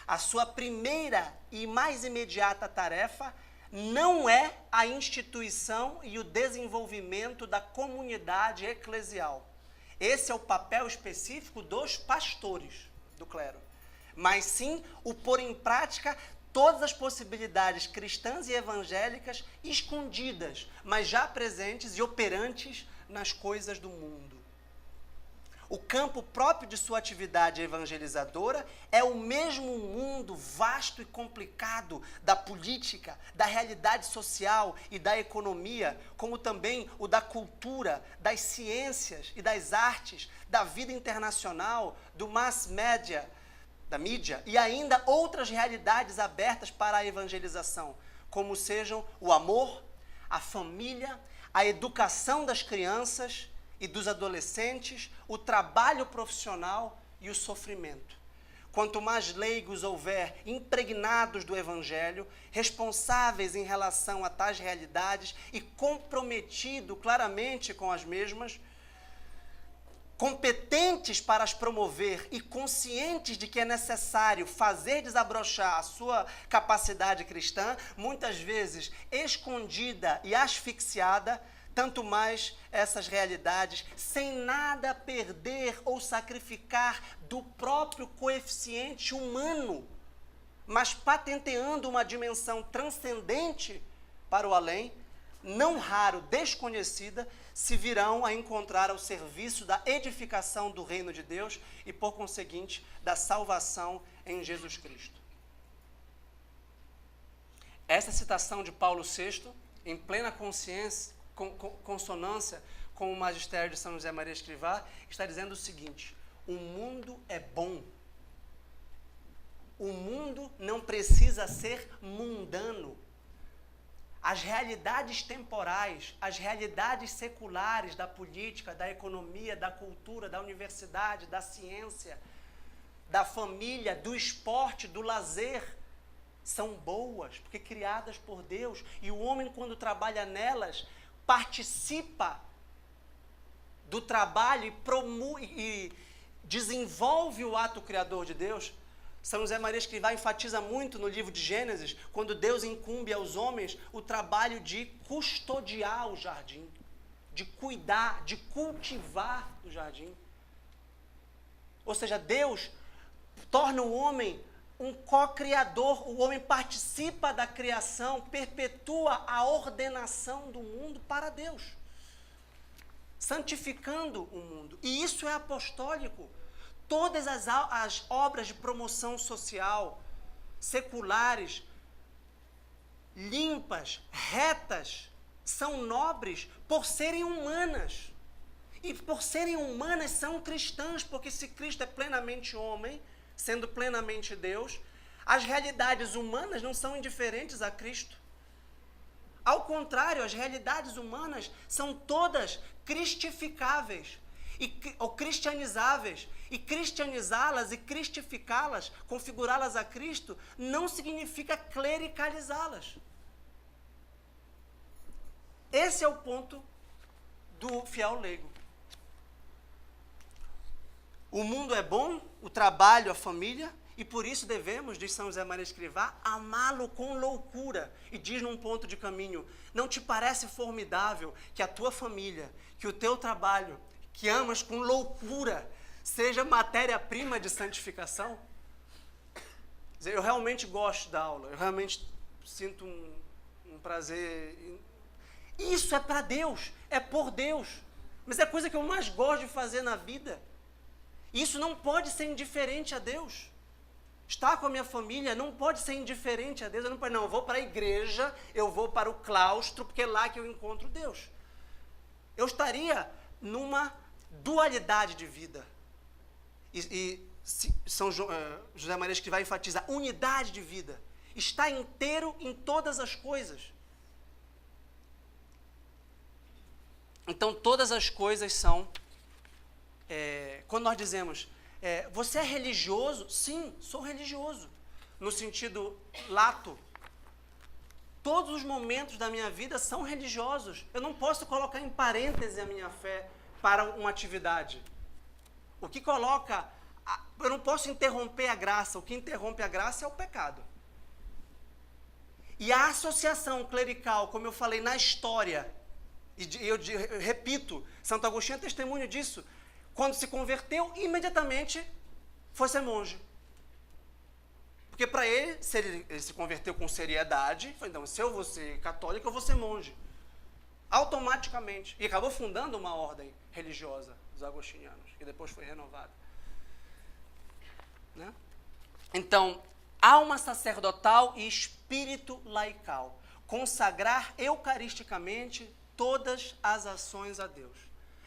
S1: A sua primeira e mais imediata tarefa não é a instituição e o desenvolvimento da comunidade eclesial. Esse é o papel específico dos pastores do clero. Mas sim o pôr em prática todas as possibilidades cristãs e evangélicas escondidas, mas já presentes e operantes nas coisas do mundo. O campo próprio de sua atividade evangelizadora é o mesmo mundo vasto e complicado da política, da realidade social e da economia, como também o da cultura, das ciências e das artes, da vida internacional, do mass media, da mídia, e ainda outras realidades abertas para a evangelização, como sejam o amor, a família, a educação das crianças e dos adolescentes, o trabalho profissional e o sofrimento. Quanto mais leigos houver impregnados do Evangelho, responsáveis em relação a tais realidades e comprometidos claramente com as mesmas, competentes para as promover e conscientes de que é necessário fazer desabrochar a sua capacidade cristã, muitas vezes escondida e asfixiada, tanto mais essas realidades, sem nada perder ou sacrificar do próprio coeficiente humano, mas patenteando uma dimensão transcendente para o além, não raro desconhecida, se virão a encontrar ao serviço da edificação do reino de Deus e, por conseguinte, da salvação em Jesus Cristo. Essa citação de Paulo VI, em plena consonância com o magistério de São José Maria Escrivá, está dizendo o seguinte: o mundo é bom. O mundo não precisa ser mundano. As realidades temporais, as realidades seculares da política, da economia, da cultura, da universidade, da ciência, da família, do esporte, do lazer, são boas, porque criadas por Deus, e o homem, quando trabalha nelas, participa do trabalho e desenvolve o ato criador de Deus. São José Maria Escrivá enfatiza muito no livro de Gênesis, quando Deus incumbe aos homens o trabalho de custodiar o jardim, de cuidar, de cultivar o jardim. Ou seja, Deus torna o homem um co-criador, o homem participa da criação, perpetua a ordenação do mundo para Deus, santificando o mundo. E isso é apostólico. Todas as obras de promoção social, seculares, limpas, retas, são nobres por serem humanas. E por serem humanas são cristãs, porque se Cristo é plenamente homem, sendo plenamente Deus, as realidades humanas não são indiferentes a Cristo. Ao contrário, as realidades humanas são todas cristificáveis, ou cristianizáveis, e cristianizá-las e cristificá-las, configurá-las a Cristo, não significa clericalizá-las. Esse é o ponto do fiel leigo. O mundo é bom, o trabalho, a família, e por isso devemos, diz São José Maria Escrivá, amá-lo com loucura. E diz num ponto de caminho: não te parece formidável que a tua família, que o teu trabalho, que amas com loucura, seja matéria-prima de santificação? Quer dizer, eu realmente gosto da aula, eu realmente sinto um prazer. Isso é para Deus, é por Deus. Mas é a coisa que eu mais gosto de fazer na vida. Isso não pode ser indiferente a Deus. Estar com a minha família não pode ser indiferente a Deus. Eu vou para a igreja, eu vou para o claustro, porque é lá que eu encontro Deus. Eu estaria numa dualidade de vida. José Maria Escrivá enfatiza unidade de vida. Está inteiro em todas as coisas. Então, todas as coisas são... quando nós dizemos, você é religioso? Sim, sou religioso. No sentido lato. Todos os momentos da minha vida são religiosos. Eu não posso colocar em parêntese a minha fé para uma atividade. O que coloca... Eu não posso interromper a graça. O que interrompe a graça é o pecado. E a associação clerical, como eu falei na história, e eu repito, Santo Agostinho é testemunho disso, quando se converteu, imediatamente foi ser monge. Porque para ele, se ele se converteu com seriedade, foi, então, se eu vou ser católico, eu vou ser monge. Automaticamente. E acabou fundando uma ordem religiosa dos agostinianos, que depois foi renovada. Né? Então, alma sacerdotal e espírito laical. Consagrar eucaristicamente todas as ações a Deus.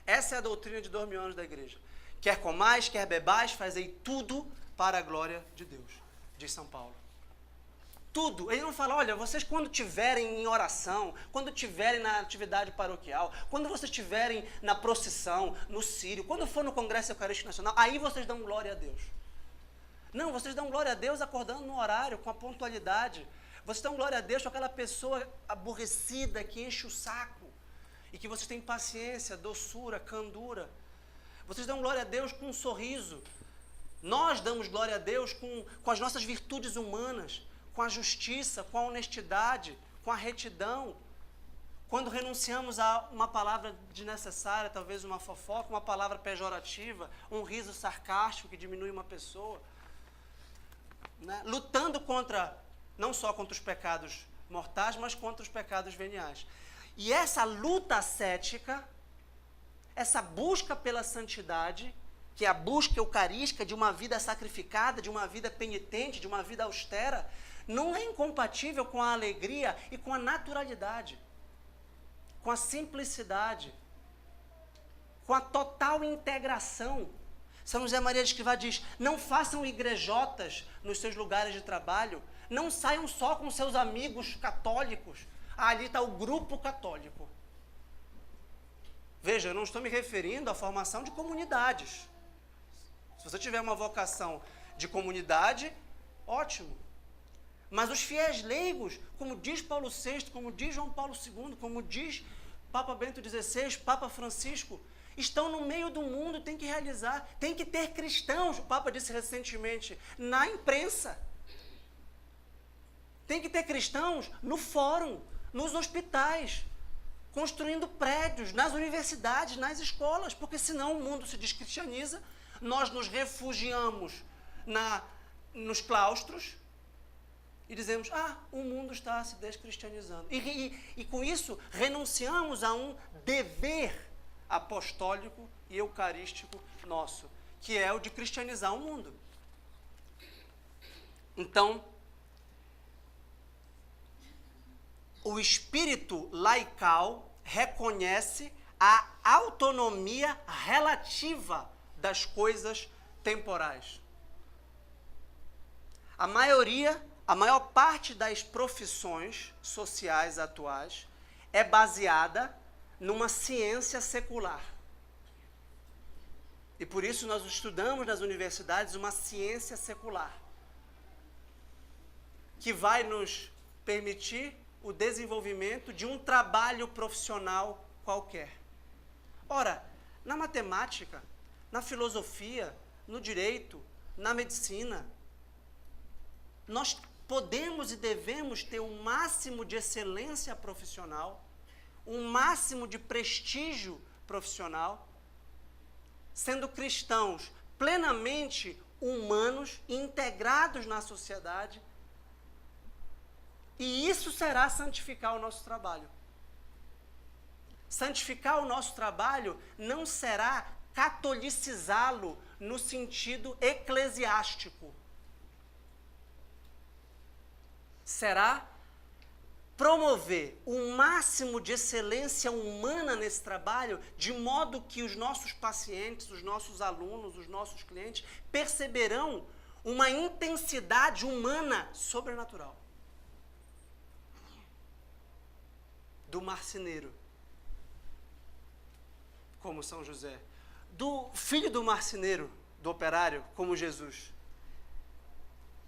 S1: Essa é a doutrina de 2000 anos da igreja. Quer comais, quer bebais, fazei tudo para a glória de Deus, diz São Paulo. Tudo. Ele não fala, olha, vocês quando estiverem em oração, quando estiverem na atividade paroquial, quando vocês estiverem na procissão, no círio, quando for no Congresso Eucarístico Nacional, aí vocês dão glória a Deus. Não, vocês dão glória a Deus acordando no horário, com a pontualidade. Vocês dão glória a Deus com aquela pessoa aborrecida que enche o saco. E que vocês têm paciência, doçura, candura. Vocês dão glória a Deus com um sorriso. Nós damos glória a Deus com as nossas virtudes humanas, com a justiça, com a honestidade, com a retidão. Quando renunciamos a uma palavra desnecessária, talvez uma fofoca, uma palavra pejorativa, um riso sarcástico que diminui uma pessoa. Né? Lutando não só contra os pecados mortais, mas contra os pecados veniais. E essa luta ascética, essa busca pela santidade, que é a busca eucarística de uma vida sacrificada, de uma vida penitente, de uma vida austera, não é incompatível com a alegria e com a naturalidade, com a simplicidade, com a total integração. São José Maria de Escrivá diz, não façam igrejotas nos seus lugares de trabalho, não saiam só com seus amigos católicos. Ali está o grupo católico. Veja, eu não estou me referindo à formação de comunidades. Se você tiver uma vocação de comunidade, ótimo. Mas os fiéis leigos, como diz Paulo VI, como diz João Paulo II, como diz Papa Bento XVI, Papa Francisco, estão no meio do mundo, tem que realizar, tem que ter cristãos, o Papa disse recentemente, na imprensa. Tem que ter cristãos no fórum, nos hospitais, construindo prédios, nas universidades, nas escolas, porque senão o mundo se descristianiza, nós nos refugiamos nos claustros e dizemos, o mundo está se descristianizando. E com isso renunciamos a um dever apostólico e eucarístico nosso, que é o de cristianizar o mundo. Então, o espírito laical reconhece a autonomia relativa das coisas temporais. A maior parte das profissões sociais atuais é baseada numa ciência secular. E por isso nós estudamos nas universidades uma ciência secular, que vai nos permitir o desenvolvimento de um trabalho profissional qualquer. Ora, na matemática, na filosofia, no direito, na medicina, nós podemos e devemos ter um máximo de excelência profissional, um máximo de prestígio profissional, sendo cristãos plenamente humanos, integrados na sociedade. E isso será santificar o nosso trabalho. Santificar o nosso trabalho não será catolicizá-lo no sentido eclesiástico. Será promover o máximo de excelência humana nesse trabalho, de modo que os nossos pacientes, os nossos alunos, os nossos clientes perceberão uma intensidade humana sobrenatural. Do marceneiro, como São José. Do filho do marceneiro, do operário, como Jesus.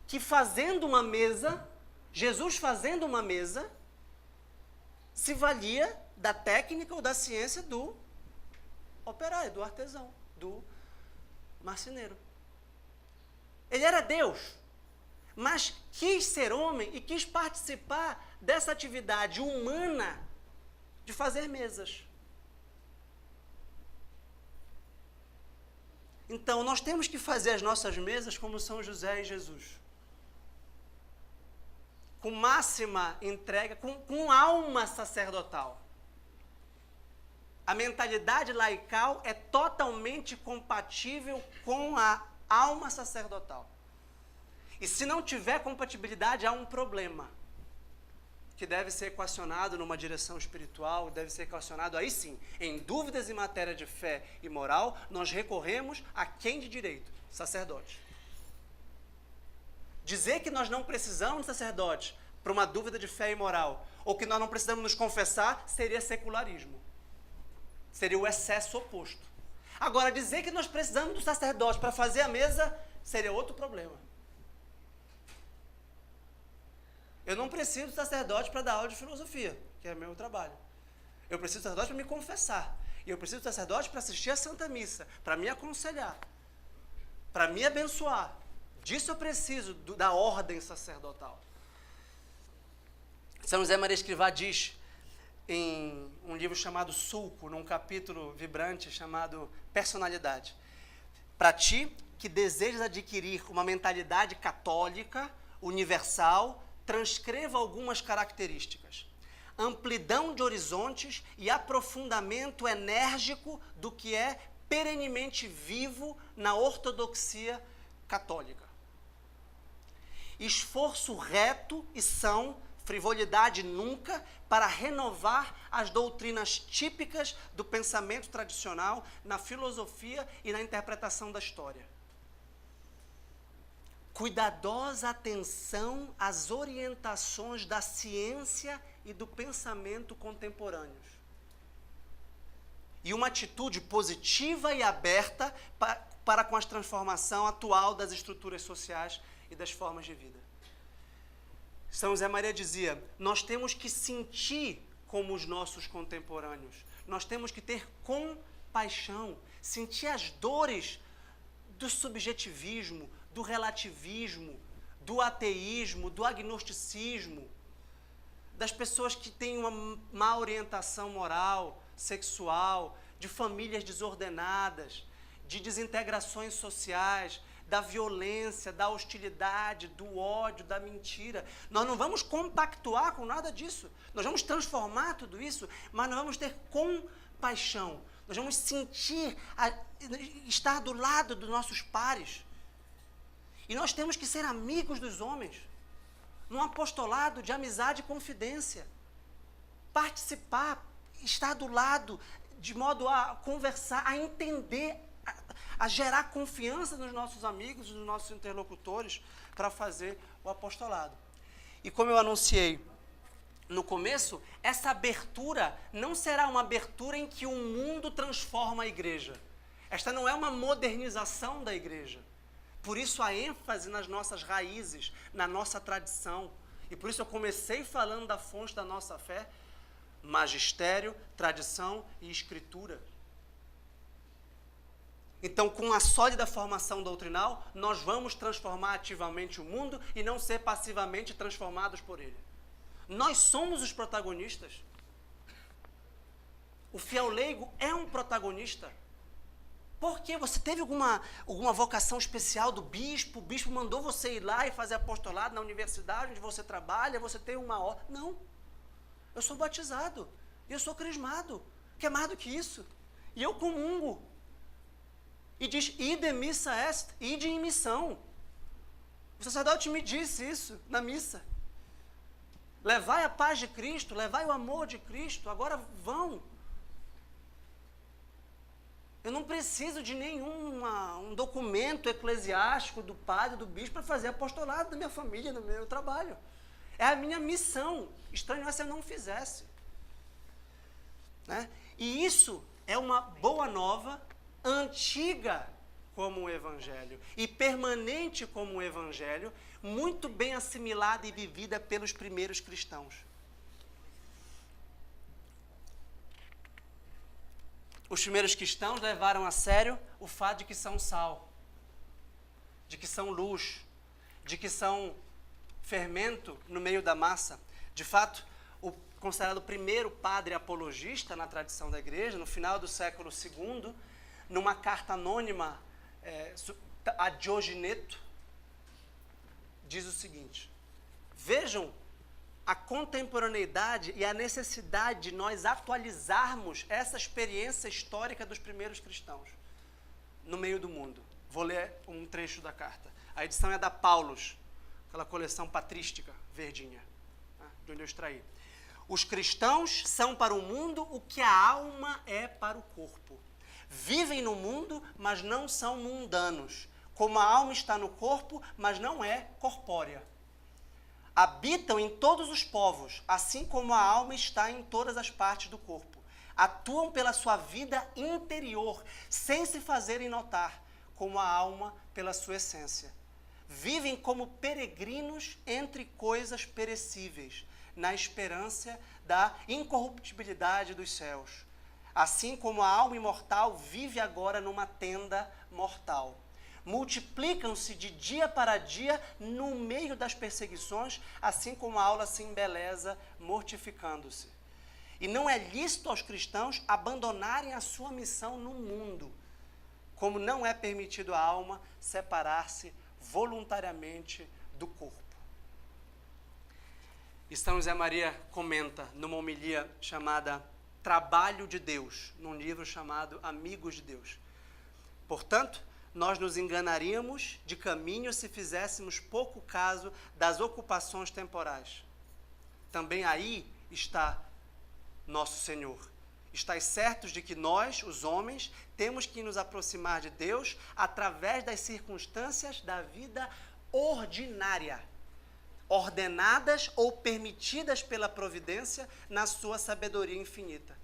S1: Que fazendo uma mesa, Jesus fazendo uma mesa, se valia da técnica ou da ciência do operário, do artesão, do marceneiro. Ele era Deus, mas quis ser homem e quis participar dessa atividade humana de fazer mesas. Então, nós temos que fazer as nossas mesas como São José e Jesus. Com máxima entrega, com alma sacerdotal. A mentalidade laical é totalmente compatível com a alma sacerdotal. E se não tiver compatibilidade, há um problema, que deve ser equacionado numa direção espiritual, deve ser equacionado, aí sim, em dúvidas em matéria de fé e moral, nós recorremos a quem de direito? Sacerdote. Dizer que nós não precisamos de sacerdote para uma dúvida de fé e moral, ou que nós não precisamos nos confessar, seria secularismo. Seria o excesso oposto. Agora, dizer que nós precisamos do sacerdote para fazer a mesa, seria outro problema. Eu não preciso do sacerdote para dar aula de filosofia, que é meu trabalho. Eu preciso do sacerdote para me confessar. E eu preciso do sacerdote para assistir a Santa Missa, para me aconselhar, para me abençoar. Disso eu preciso da ordem sacerdotal. São José Maria Escrivá diz, em um livro chamado Sulco, num capítulo vibrante chamado Personalidade: para ti que desejas adquirir uma mentalidade católica, universal, transcreva algumas características: amplidão de horizontes e aprofundamento enérgico do que é perenemente vivo na ortodoxia católica. Esforço reto e são, frivolidade nunca, para renovar as doutrinas típicas do pensamento tradicional na filosofia e na interpretação da história. Cuidadosa atenção às orientações da ciência e do pensamento contemporâneos. E uma atitude positiva e aberta para com a transformação atual das estruturas sociais e das formas de vida. São José Maria dizia, nós temos que sentir como os nossos contemporâneos. Nós temos que ter compaixão, sentir as dores do subjetivismo, do relativismo, do ateísmo, do agnosticismo, das pessoas que têm uma má orientação moral, sexual, de famílias desordenadas, de desintegrações sociais, da violência, da hostilidade, do ódio, da mentira. Nós não vamos compactuar com nada disso. Nós vamos transformar tudo isso, mas nós vamos ter compaixão. Nós vamos sentir, estar do lado dos nossos pares. E nós temos que ser amigos dos homens, num apostolado de amizade e confidência. Participar, estar do lado, de modo a conversar, a entender, a gerar confiança nos nossos amigos, nos nossos interlocutores, para fazer o apostolado. E como eu anunciei no começo, essa abertura não será uma abertura em que o mundo transforma a igreja. Esta não é uma modernização da igreja. Por isso a ênfase nas nossas raízes, na nossa tradição. E por isso eu comecei falando da fonte da nossa fé: magistério, tradição e escritura. Então, com a sólida formação doutrinal, nós vamos transformar ativamente o mundo e não ser passivamente transformados por ele. Nós somos os protagonistas. O fiel leigo é um protagonista. Por quê? Você teve alguma vocação especial do bispo? O bispo mandou você ir lá e fazer apostolado na universidade onde você trabalha, você tem uma ordem. Não. Eu sou batizado. Eu sou crismado. Que é mais do que isso. E eu comungo. E diz, ide missa est, ide em missão. O sacerdote me disse isso na missa. Levai a paz de Cristo, levai o amor de Cristo, agora vão. Eu não preciso de um documento eclesiástico do padre, do bispo, para fazer apostolado da minha família, do meu trabalho. É a minha missão. Estranho é se eu não fizesse. Né? E isso é uma boa nova, antiga como o Evangelho e permanente como o Evangelho, muito bem assimilada e vivida pelos primeiros cristãos. Os primeiros cristãos levaram a sério o fato de que são sal, de que são luz, de que são fermento no meio da massa. De fato, o considerado primeiro padre apologista na tradição da igreja, no final do século II, numa carta anônima a Diogineto, diz o seguinte: vejam a contemporaneidade e a necessidade de nós atualizarmos essa experiência histórica dos primeiros cristãos no meio do mundo. Vou ler um trecho da carta. A edição é da Paulus, aquela coleção patrística, verdinha, né, de onde eu extraí. Os cristãos são para o mundo o que a alma é para o corpo. Vivem no mundo, mas não são mundanos. Como a alma está no corpo, mas não é corpórea. Habitam em todos os povos, assim como a alma está em todas as partes do corpo. Atuam pela sua vida interior, sem se fazerem notar, como a alma pela sua essência. Vivem como peregrinos entre coisas perecíveis, na esperança da incorruptibilidade dos céus. Assim como a alma imortal vive agora numa tenda mortal. Multiplicam-se de dia para dia no meio das perseguições, assim como a alma se embeleza, mortificando-se. E não é lícito aos cristãos abandonarem a sua missão no mundo, como não é permitido à alma separar-se voluntariamente do corpo. E São José Maria comenta numa homilia chamada Trabalho de Deus, num livro chamado Amigos de Deus. Portanto, nós nos enganaríamos de caminho se fizéssemos pouco caso das ocupações temporais. Também aí está nosso Senhor. Estais certos de que nós, os homens, temos que nos aproximar de Deus através das circunstâncias da vida ordinária, ordenadas ou permitidas pela providência na sua sabedoria infinita.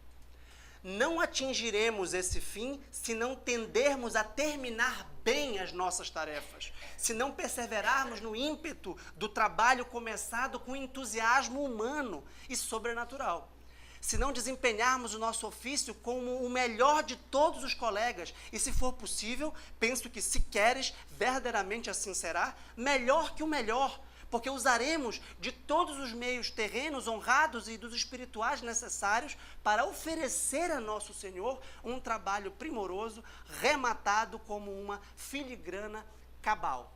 S1: Não atingiremos esse fim se não tendermos a terminar bem as nossas tarefas, se não perseverarmos no ímpeto do trabalho começado com entusiasmo humano e sobrenatural, se não desempenharmos o nosso ofício como o melhor de todos os colegas e, se for possível, penso que, se queres, verdadeiramente assim será, melhor que o melhor, porque usaremos de todos os meios terrenos, honrados e dos espirituais necessários para oferecer a nosso Senhor um trabalho primoroso, rematado como uma filigrana cabal.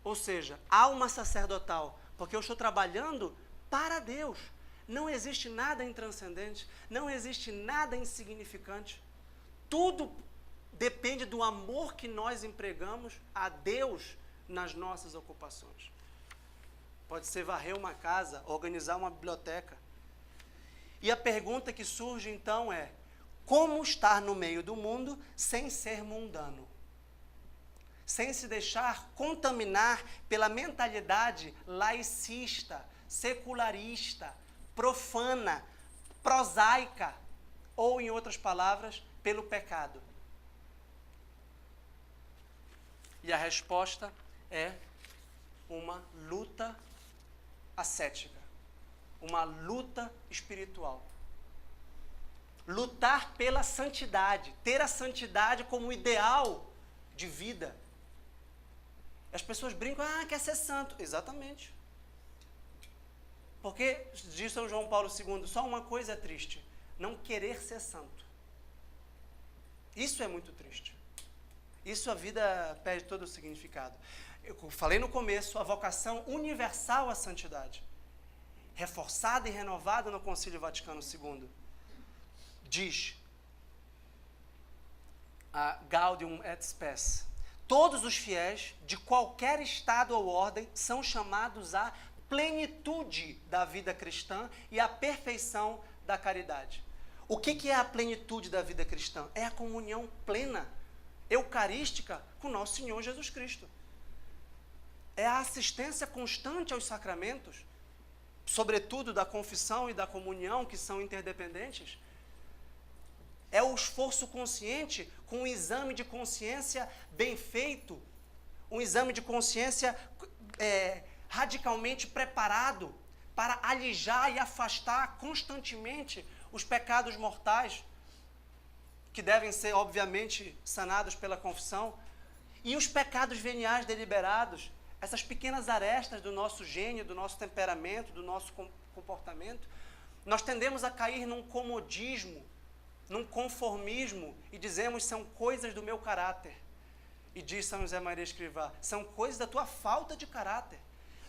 S1: Ou seja, alma sacerdotal, porque eu estou trabalhando para Deus. Não existe nada intranscendente, não existe nada insignificante. Tudo depende do amor que nós empregamos a Deus nas nossas ocupações. Pode ser varrer uma casa, organizar uma biblioteca. E a pergunta que surge então é: como estar no meio do mundo sem ser mundano? Sem se deixar contaminar pela mentalidade laicista, secularista, profana, prosaica, ou, em outras palavras, pelo pecado? E a resposta é uma luta ascética, uma luta espiritual. Lutar pela santidade, ter a santidade como ideal de vida. As pessoas brincam, quer ser santo. Exatamente. Porque, diz São João Paulo II, só uma coisa é triste: não querer ser santo. Isso é muito triste. Isso a vida perde todo o significado. Eu falei no começo, a vocação universal à santidade, reforçada e renovada no Concílio Vaticano II, diz: Gaudium et Spes. Todos os fiéis, de qualquer estado ou ordem, são chamados à plenitude da vida cristã e à perfeição da caridade. O que é a plenitude da vida cristã? É a comunhão plena, eucarística, com nosso Senhor Jesus Cristo. É a assistência constante aos sacramentos, sobretudo da confissão e da comunhão, que são interdependentes. É o esforço consciente com um exame de consciência bem feito, um exame de consciência radicalmente preparado para alijar e afastar constantemente os pecados mortais, que devem ser, obviamente, sanados pela confissão, e os pecados veniais deliberados, essas pequenas arestas do nosso gênio, do nosso temperamento, do nosso comportamento. Nós tendemos a cair num comodismo, num conformismo, e dizemos: são coisas do meu caráter. E diz São José Maria Escrivá: são coisas da tua falta de caráter.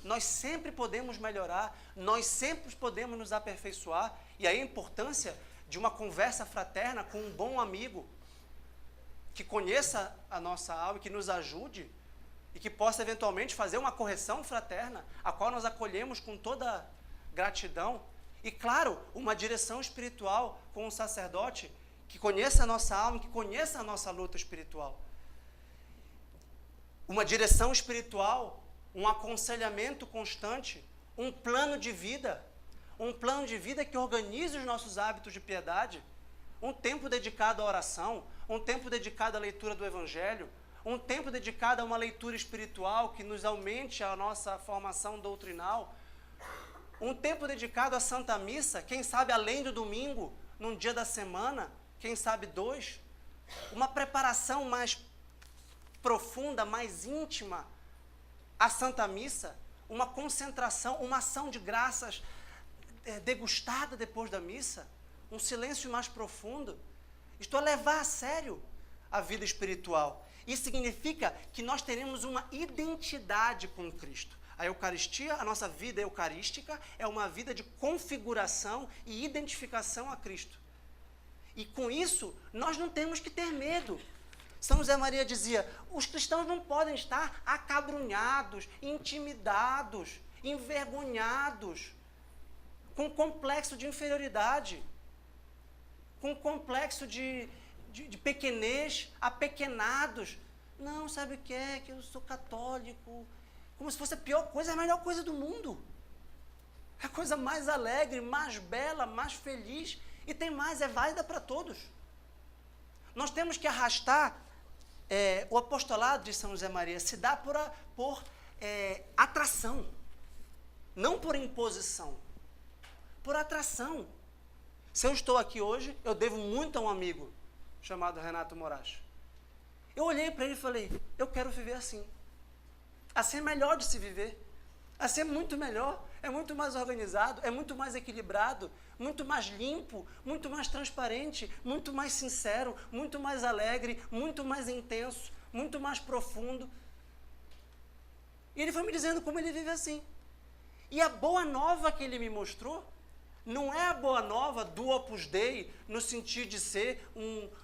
S1: Nós sempre podemos melhorar, nós sempre podemos nos aperfeiçoar, e aí a importância de uma conversa fraterna com um bom amigo, que conheça a nossa alma, que nos ajude, e que possa eventualmente fazer uma correção fraterna, a qual nós acolhemos com toda gratidão. E claro, uma direção espiritual com um sacerdote que conheça a nossa alma, que conheça a nossa luta espiritual. Uma direção espiritual, um aconselhamento constante, um plano de vida que organize os nossos hábitos de piedade, um tempo dedicado à oração, um tempo dedicado à leitura do Evangelho, um tempo dedicado a uma leitura espiritual que nos aumente a nossa formação doutrinal, um tempo dedicado à Santa Missa, quem sabe além do domingo, num dia da semana, quem sabe 2, uma preparação mais profunda, mais íntima à Santa Missa, uma concentração, uma ação de graças degustada depois da missa, um silêncio mais profundo. Isto é levar a sério a vida espiritual. Isso significa que nós teremos uma identidade com Cristo. A Eucaristia, a nossa vida eucarística, é uma vida de configuração e identificação a Cristo. E com isso, nós não temos que ter medo. São José Maria dizia: os cristãos não podem estar acabrunhados, intimidados, envergonhados, com complexo de inferioridade, com complexo de pequenez, apequenados. Não, sabe o que é? Que eu sou católico. Como se fosse a pior coisa, a melhor coisa do mundo. A coisa mais alegre, mais bela, mais feliz. E tem mais, é válida para todos. Nós temos que arrastar, o apostolado de São José Maria se dá por atração, não por imposição, por atração. Se eu estou aqui hoje, eu devo muito a um amigo chamado Renato Moraes. Eu olhei para ele e falei: eu quero viver assim. Assim é melhor de se viver. Assim é muito melhor, é muito mais organizado, é muito mais equilibrado, muito mais limpo, muito mais transparente, muito mais sincero, muito mais alegre, muito mais intenso, muito mais profundo. E ele foi me dizendo como ele vive assim. E a boa nova que ele me mostrou não é a boa nova do Opus Dei, no sentido de ser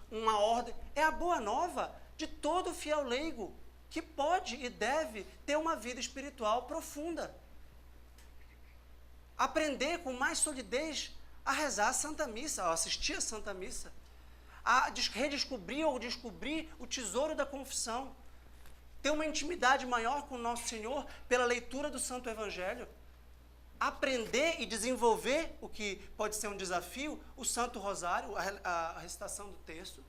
S1: uma ordem. É a boa nova de todo fiel leigo, que pode e deve ter uma vida espiritual profunda. Aprender com mais solidez a rezar a Santa Missa, a assistir a Santa Missa, a redescobrir ou descobrir o tesouro da confissão, ter uma intimidade maior com o nosso Senhor pela leitura do Santo Evangelho, aprender e desenvolver, o que pode ser um desafio, o Santo Rosário, a recitação do terço.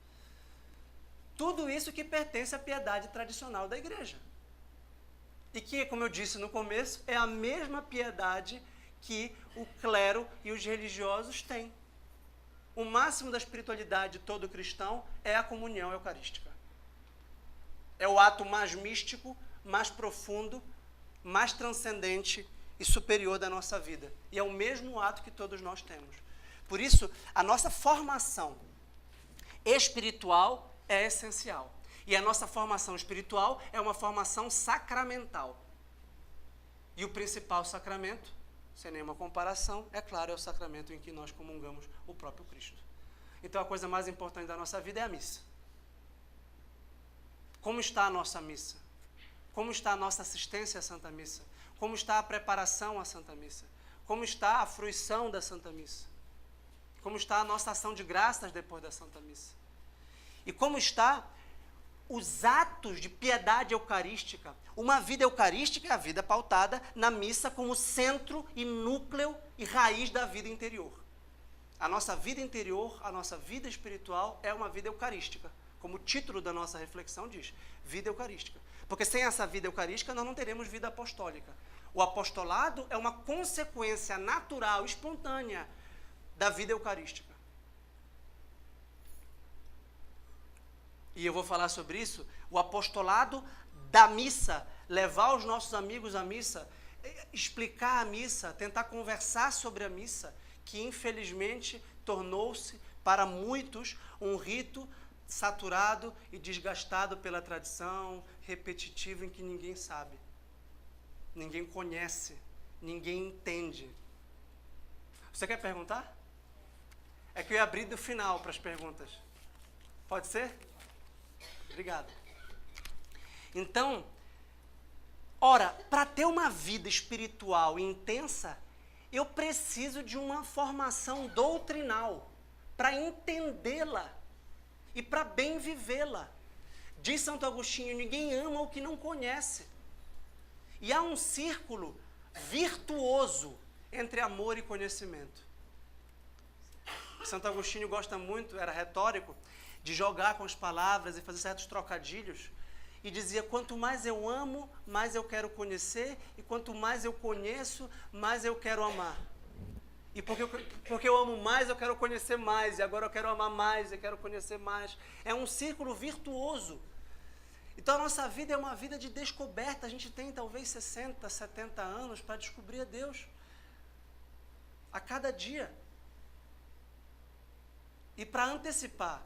S1: Tudo isso que pertence à piedade tradicional da Igreja. E que, como eu disse no começo, é a mesma piedade que o clero e os religiosos têm. O máximo da espiritualidade de todo cristão é a comunhão eucarística. É o ato mais místico, mais profundo, mais transcendente e superior da nossa vida. E é o mesmo ato que todos nós temos. Por isso, a nossa formação espiritual é essencial. E a nossa formação espiritual é uma formação sacramental. E o principal sacramento, sem nenhuma comparação, é claro, é o sacramento em que nós comungamos o próprio Cristo. Então a coisa mais importante da nossa vida é a missa. Como está a nossa missa? Como está a nossa assistência à Santa Missa? Como está a preparação à Santa Missa? Como está a fruição da Santa Missa? Como está a nossa ação de graças depois da Santa Missa? E como está os atos de piedade eucarística? Uma vida eucarística é a vida pautada na missa como centro e núcleo e raiz da vida interior. A nossa vida interior, a nossa vida espiritual é uma vida eucarística, como o título da nossa reflexão diz, vida eucarística. Porque sem essa vida eucarística nós não teremos vida apostólica. O apostolado é uma consequência natural, espontânea da vida eucarística. E eu vou falar sobre isso, o apostolado da missa, levar os nossos amigos à missa, explicar a missa, tentar conversar sobre a missa, que infelizmente tornou-se para muitos um rito saturado e desgastado pela tradição, repetitivo, em que ninguém sabe, ninguém conhece, ninguém entende. Você quer perguntar? É que eu ia abrir do final para as perguntas. Pode ser? Obrigado. Então, ora, para ter uma vida espiritual intensa, eu preciso de uma formação doutrinal para entendê-la e para bem vivê-la. Diz Santo Agostinho, ninguém ama o que não conhece. E há um círculo virtuoso entre amor e conhecimento. Santo Agostinho gosta muito, era retórico, de jogar com as palavras e fazer certos trocadilhos. E dizia, quanto mais eu amo, mais eu quero conhecer, e quanto mais eu conheço, mais eu quero amar. E porque eu amo mais, eu quero conhecer mais, e agora eu quero amar mais, eu quero conhecer mais. É um círculo virtuoso. Então a nossa vida é uma vida de descoberta, a gente tem talvez 60, 70 anos para descobrir a Deus. A cada dia. E para antecipar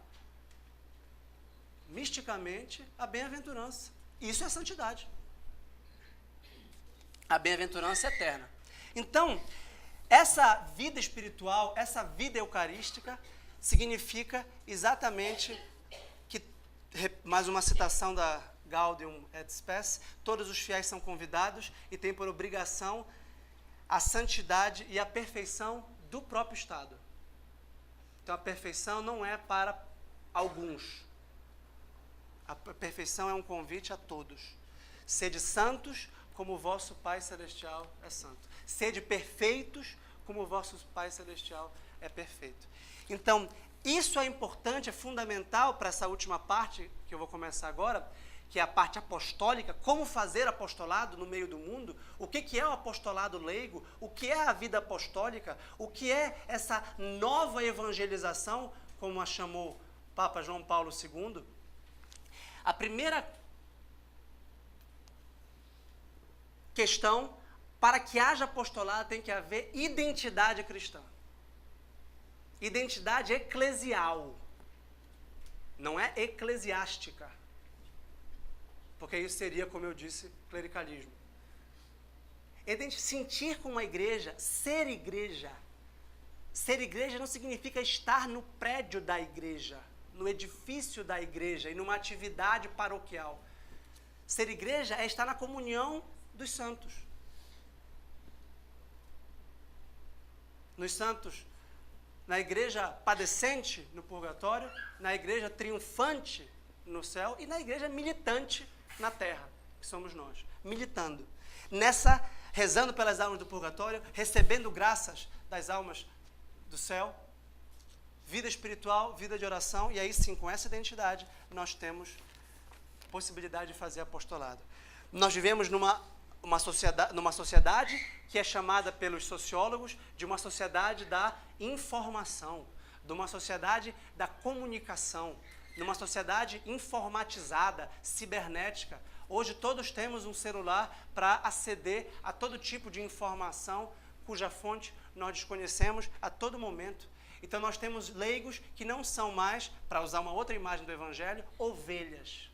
S1: misticamente a bem-aventurança. Isso é santidade. A bem-aventurança eterna. Então, essa vida espiritual, essa vida eucarística, significa exatamente que, mais uma citação da Gaudium et Spes, todos os fiéis são convidados e têm por obrigação a santidade e a perfeição do próprio Estado. Então, a perfeição não é para alguns. A perfeição é um convite a todos. Sede santos, como o vosso Pai Celestial é santo. Sede perfeitos, como o vosso Pai Celestial é perfeito. Então, isso é importante, é fundamental para essa última parte, que eu vou começar agora, que é a parte apostólica, como fazer apostolado no meio do mundo, o que é o apostolado leigo, o que é a vida apostólica, o que é essa nova evangelização, como a chamou Papa João Paulo II. A primeira questão, para que haja apostolado, tem que haver identidade cristã. Identidade eclesial, não é eclesiástica. Porque isso seria, como eu disse, clericalismo. Sentir como uma igreja, ser igreja. Ser igreja não significa estar no prédio da igreja, no edifício da igreja e numa atividade paroquial. Ser igreja é estar na comunhão dos santos. Nos santos, na igreja padecente no purgatório, na igreja triunfante no céu e na igreja militante na terra, que somos nós, militando. Nessa, rezando pelas almas do purgatório, recebendo graças das almas do céu, vida espiritual, vida de oração, e aí sim, com essa identidade, nós temos possibilidade de fazer apostolado. Nós vivemos numa sociedade que é chamada pelos sociólogos de uma sociedade da informação, de uma sociedade da comunicação, numa sociedade informatizada, cibernética. Hoje todos temos um celular para aceder a todo tipo de informação cuja fonte nós desconhecemos a todo momento. Então nós temos leigos que não são mais, para usar uma outra imagem do Evangelho, ovelhas.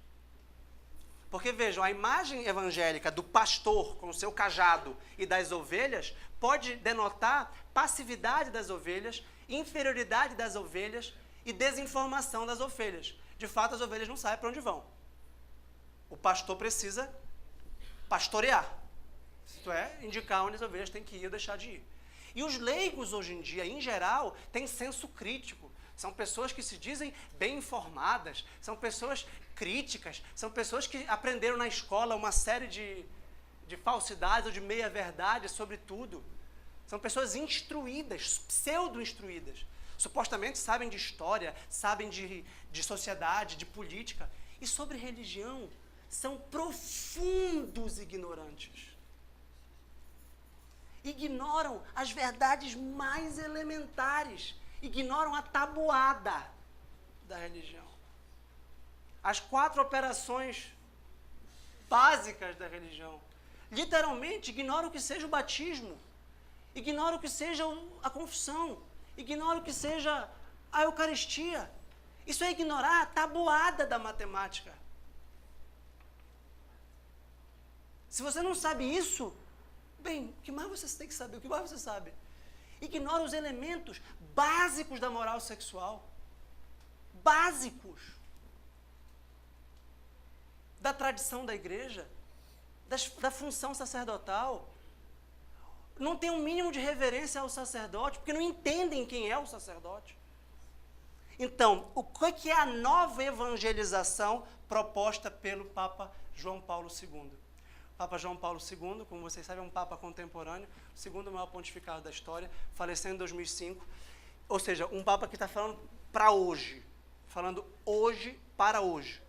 S1: Porque vejam, a imagem evangélica do pastor com o seu cajado e das ovelhas pode denotar passividade das ovelhas, inferioridade das ovelhas e desinformação das ovelhas. De fato, as ovelhas não sabem para onde vão. o pastor precisa pastorear. Isto é, indicar onde as ovelhas têm que ir ou deixar de ir. E os leigos, hoje em dia, em geral, têm senso crítico. São pessoas que se dizem bem informadas, são pessoas críticas, são pessoas que aprenderam na escola uma série de falsidades ou de meia-verdade sobre tudo. São pessoas instruídas, pseudo-instruídas. Supostamente sabem de história, sabem de sociedade, de política. E sobre religião, são profundos ignorantes. Ignoram as verdades mais elementares. Ignoram a tabuada da religião. As 4 operações básicas da religião. Literalmente, ignoram o que seja o batismo. Ignoram o que seja a confissão. Ignoram o que seja a Eucaristia. Isso é ignorar a tabuada da matemática. Se você não sabe isso, bem, o que mais você tem que saber? O que mais você sabe? Ignora os elementos básicos da moral sexual. Básicos. Da tradição da igreja. Da função sacerdotal. Não tem um mínimo de reverência ao sacerdote, porque não entendem quem é o sacerdote. Então, o que é a nova evangelização proposta pelo Papa João Paulo II? O Papa João Paulo II, como vocês sabem, é um Papa contemporâneo, o segundo maior pontificado da história, faleceu em 2005. Ou seja, um Papa que está falando para hoje, falando hoje para hoje.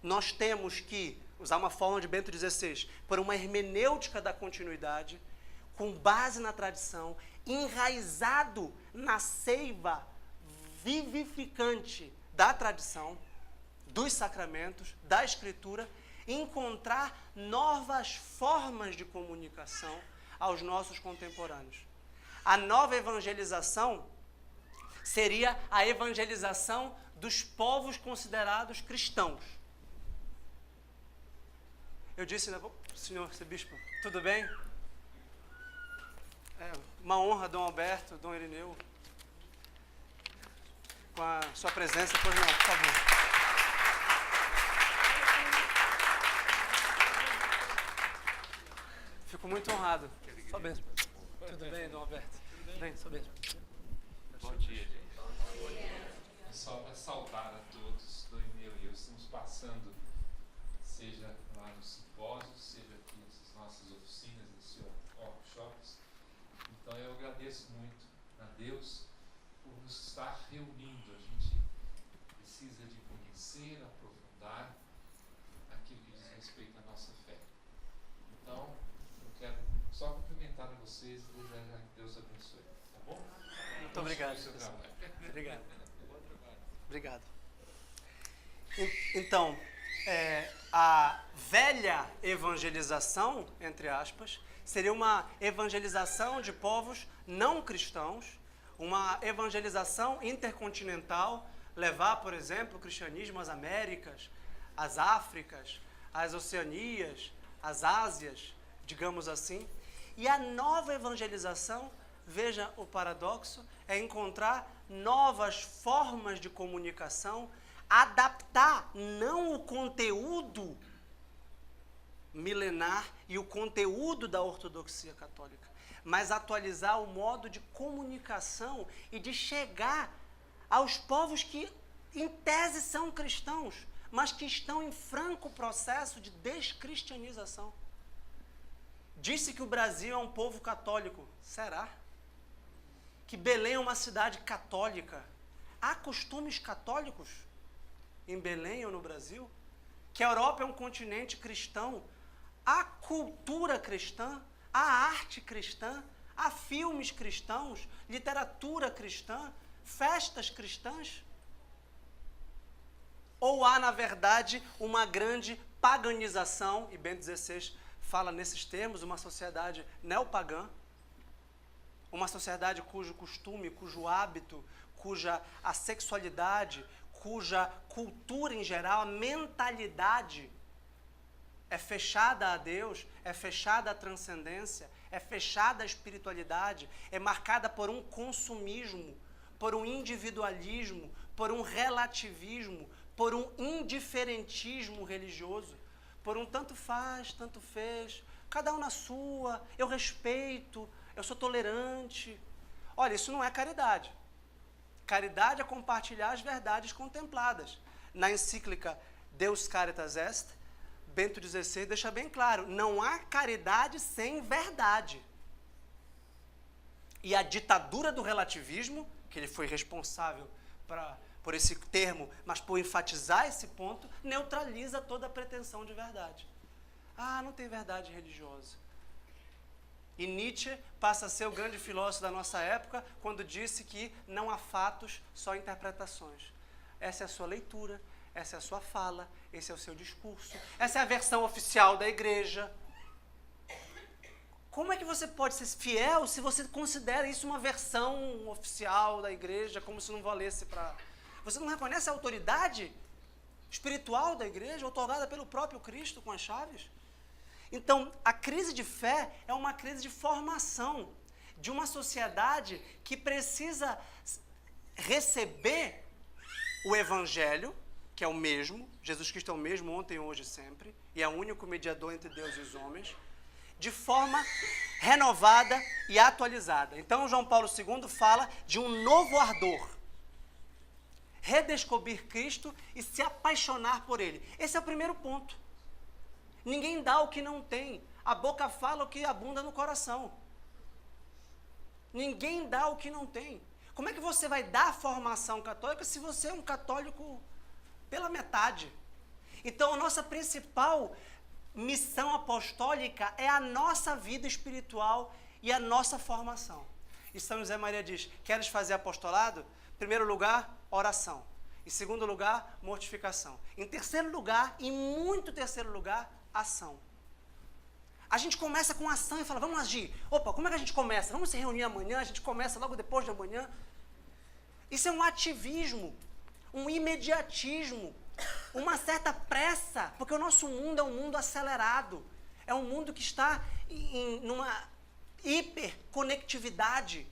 S1: Nós temos que usar uma forma de Bento XVI, por uma hermenêutica da continuidade, com base na tradição, enraizado na seiva vivificante da tradição, dos sacramentos, da escritura, encontrar novas formas de comunicação aos nossos contemporâneos. A nova evangelização seria a evangelização dos povos considerados cristãos. Eu disse, né, senhor bispo, tudo bem? É uma honra, Dom Alberto, Dom Irineu, com a sua presença. Pois não, por favor. Fico muito honrado. Só mesmo. Tudo bem, Dom Alberto? Tudo bem, só mesmo.
S2: Bom dia, gente. É só para saudar a todos, Dom Irineu e eu estamos passando, seja lá nos simpósios, seja aqui nas nossas oficinas, nesses workshops. Então eu agradeço muito a Deus por nos estar reunindo. A gente precisa de conhecer, aprofundar aquilo que diz respeito à nossa fé. Então, eu quero só cumprimentar a vocês e desejar que Deus abençoe. Tá bom?
S1: Muito obrigado. Obrigado. Obrigado. Então, a velha evangelização, entre aspas, seria uma evangelização de povos não cristãos, uma evangelização intercontinental, levar, por exemplo, o cristianismo às Américas, às Áfricas, às Oceanias, às Ásias, digamos assim. E a nova evangelização, veja o paradoxo, é encontrar novas formas de comunicação, adaptar não o conteúdo milenar e o conteúdo da ortodoxia católica, mas atualizar o modo de comunicação e de chegar aos povos que, em tese, são cristãos, mas que estão em franco processo de descristianização. Disse que o Brasil é um povo católico. Será? Que Belém é uma cidade católica. Há costumes católicos em Belém ou no Brasil? Que a Europa é um continente cristão. Há cultura cristã, há arte cristã, há filmes cristãos, literatura cristã, festas cristãs? Ou há, na verdade, uma grande paganização, e Bento XVI fala nesses termos, uma sociedade neopagã, uma sociedade cujo costume, cujo hábito, cuja a sexualidade, cuja cultura em geral, a mentalidade é fechada a Deus, é fechada à transcendência, é fechada à espiritualidade, é marcada por um consumismo, por um individualismo, por um relativismo, por um indiferentismo religioso. por um tanto faz, tanto fez, cada um na sua, eu respeito, eu sou tolerante. Olha, isso não é caridade. Caridade é compartilhar as verdades contempladas. Na encíclica Deus Caritas Est, Bento XVI deixa bem claro, não há caridade sem verdade. E a ditadura do relativismo, que ele foi responsável por esse termo, mas por enfatizar esse ponto, neutraliza toda a pretensão de verdade. Ah, não tem verdade religiosa. E Nietzsche passa a ser o grande filósofo da nossa época quando disse que não há fatos, só interpretações. Essa é a sua leitura, essa é a sua fala, esse é o seu discurso, essa é a versão oficial da igreja. Como é que você pode ser fiel se você considera isso uma versão oficial da igreja, como se não valesse para... Você não reconhece a autoridade espiritual da igreja, otorgada pelo próprio Cristo com as chaves? Então, a crise de fé é uma crise de formação de uma sociedade que precisa receber o Evangelho, que é o mesmo, Jesus Cristo é o mesmo ontem, hoje e sempre, e é o único mediador entre Deus e os homens, de forma renovada e atualizada. Então, João Paulo II fala de um novo ardor. Redescobrir Cristo e se apaixonar por Ele. Esse é o primeiro ponto. Ninguém dá o que não tem. A boca fala o que abunda no coração. Ninguém dá o que não tem. Como é que você vai dar formação católica se você é um católico pela metade? Então, a nossa principal missão apostólica é a nossa vida espiritual e a nossa formação. E São José Maria diz, queres fazer apostolado? Em primeiro lugar, oração. Em segundo lugar, mortificação. Em terceiro lugar, e muito terceiro lugar, ação. A gente começa com ação e fala, vamos agir. Opa, como é que a gente começa? Vamos se reunir amanhã, a gente começa logo depois de amanhã. Isso é um ativismo, um imediatismo, uma certa pressa, porque o nosso mundo é um mundo acelerado, é um mundo que está numa hiperconectividade,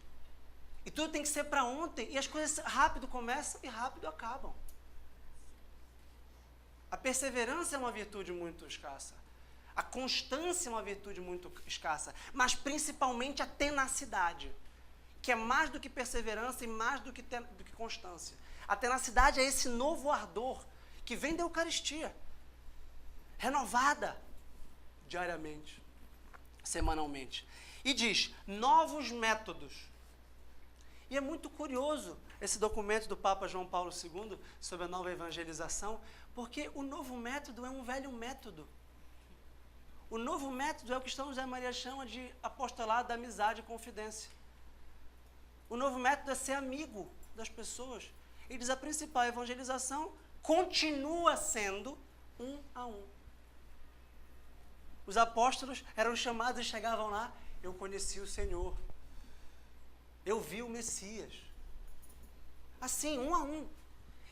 S1: e tudo tem que ser para ontem, e as coisas rápido começam e rápido acabam. A perseverança é uma virtude muito escassa, a constância é uma virtude muito escassa, mas principalmente a tenacidade, que é mais do que perseverança e mais do que constância. A tenacidade é esse novo ardor que vem da Eucaristia, renovada diariamente, semanalmente. E diz, novos métodos. E é muito curioso esse documento do Papa João Paulo II sobre a nova evangelização, porque o novo método é um velho método. O novo método é o que São José Maria chama de apostolado da amizade e confidência. O novo método é ser amigo das pessoas. Ele diz, a principal evangelização continua sendo um a um. Os apóstolos eram chamados e chegavam lá, eu conheci o Senhor. Eu vi o Messias. Assim, um a um.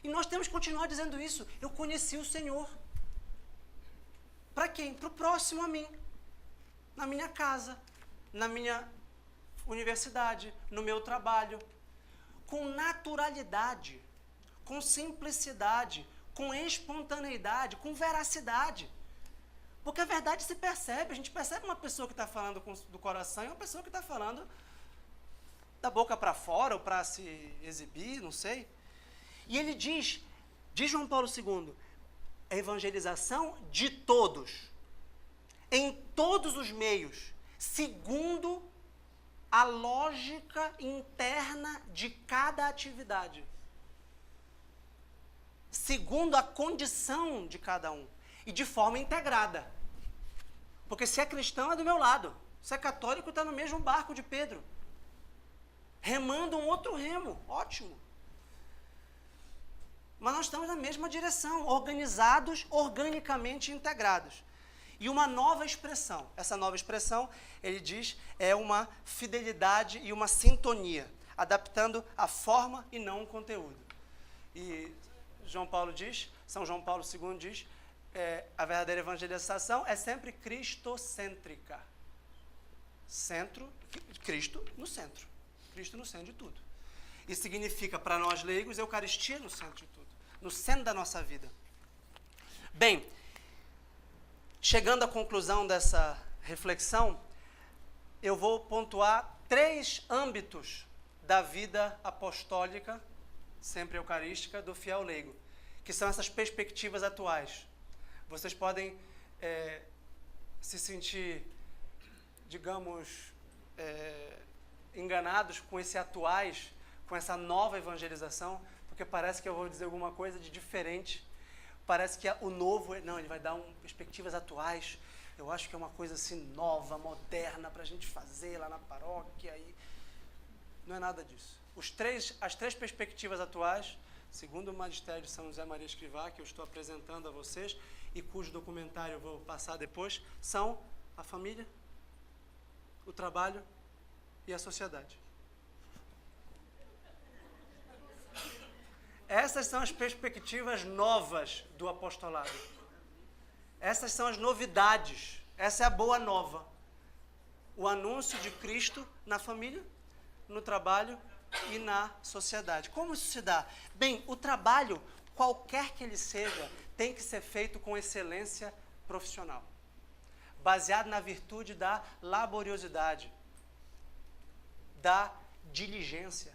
S1: E nós temos que continuar dizendo isso. Eu conheci o Senhor. Para quem? Para o próximo a mim. Na minha casa, na minha universidade, no meu trabalho. Com naturalidade, com simplicidade, com espontaneidade, com veracidade. Porque a verdade se percebe. A gente percebe uma pessoa que está falando do coração e uma pessoa que está falando da boca para fora ou para se exibir, não sei. E ele diz João Paulo II, a evangelização de todos, em todos os meios, segundo a lógica interna de cada atividade, segundo a condição de cada um, e de forma integrada. Porque se é cristão é do meu lado, se é católico está no mesmo barco de Pedro, remando um outro remo, ótimo. Mas nós estamos na mesma direção, organizados, organicamente integrados. E uma nova expressão, essa nova expressão, ele diz, é uma fidelidade e uma sintonia, adaptando a forma e não o conteúdo. E São João Paulo II diz, a verdadeira evangelização é sempre cristocêntrica. Centro, Cristo no centro. Cristo no centro de tudo. Isso significa, para nós leigos, a Eucaristia no centro de tudo. No centro da nossa vida. Bem, chegando à conclusão dessa reflexão, eu vou pontuar 3 âmbitos da vida apostólica, sempre eucarística, do fiel leigo, que são essas perspectivas atuais. Vocês podem se sentir, digamos, enganados com esse atuais, com essa nova evangelização, porque parece que eu vou dizer alguma coisa de diferente. Parece que o novo, não, ele vai dar perspectivas atuais. Eu acho que é uma coisa assim nova, moderna, para a gente fazer lá na paróquia. E não é nada disso. As 3 perspectivas atuais, segundo o magistério de São José Maria Escrivá, que eu estou apresentando a vocês, e cujo documentário eu vou passar depois, são a família, o trabalho e a sociedade. Essas são as perspectivas novas do apostolado. Essas são as novidades. Essa é a boa nova. O anúncio de Cristo na família, no trabalho e na sociedade. Como isso se dá? Bem, o trabalho, qualquer que ele seja, tem que ser feito com excelência profissional, baseado na virtude da laboriosidade, da diligência,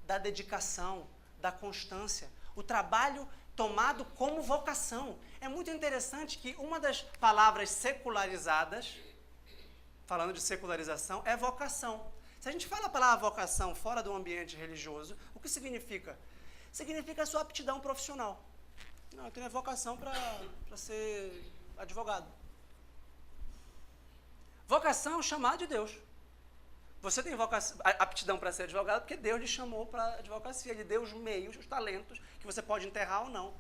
S1: da dedicação, da constância. O trabalho tomado como vocação. É muito interessante que uma das palavras secularizadas, falando de secularização, é vocação. Se a gente fala a palavra vocação fora do ambiente religioso, o que significa? Significa a sua aptidão profissional. Não, eu tenho vocação para ser advogado. Vocação é um chamado de Deus. Você tem aptidão para ser advogado porque Deus lhe chamou para a advocacia. Ele deu os meios, os talentos, que você pode enterrar ou não,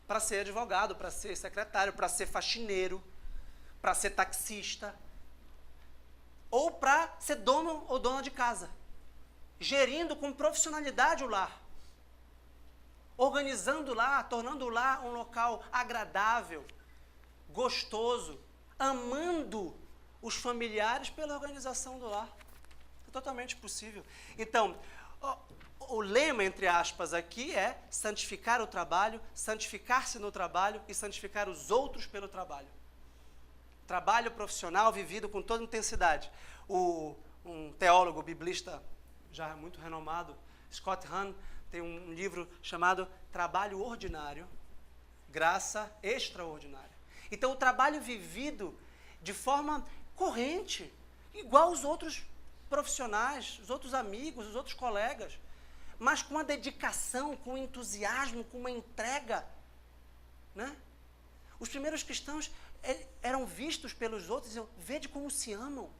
S1: para ser advogado, para ser secretário, para ser faxineiro, para ser taxista, ou para ser dono ou dona de casa, gerindo com profissionalidade o lar, organizando o lar, tornando o lar um local agradável, gostoso, amando os familiares pela organização do lar. É totalmente possível. Então, o lema, entre aspas, aqui é santificar o trabalho, santificar-se no trabalho e santificar os outros pelo trabalho. Trabalho profissional vivido com toda intensidade. Um teólogo biblista já muito renomado, Scott Hahn, tem um livro chamado Trabalho Ordinário, Graça Extraordinária. Então, o trabalho vivido de forma corrente, igual os outros profissionais, os outros amigos, os outros colegas, mas com uma dedicação, com um entusiasmo, com uma entrega, né? Os primeiros cristãos eram vistos pelos outros e diziam, vede como se amam,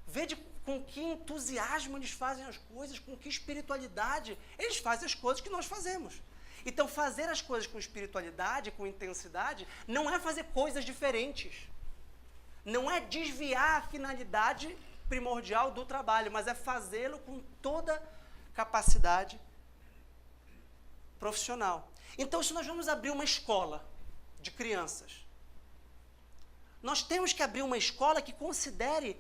S1: vede com que entusiasmo eles fazem as coisas, com que espiritualidade eles fazem as coisas que nós fazemos. Então, fazer as coisas com espiritualidade, com intensidade, não é fazer coisas diferentes. Não é desviar a finalidade primordial do trabalho, mas é fazê-lo com toda capacidade profissional. Então, se nós vamos abrir uma escola de crianças, nós temos que abrir uma escola que considere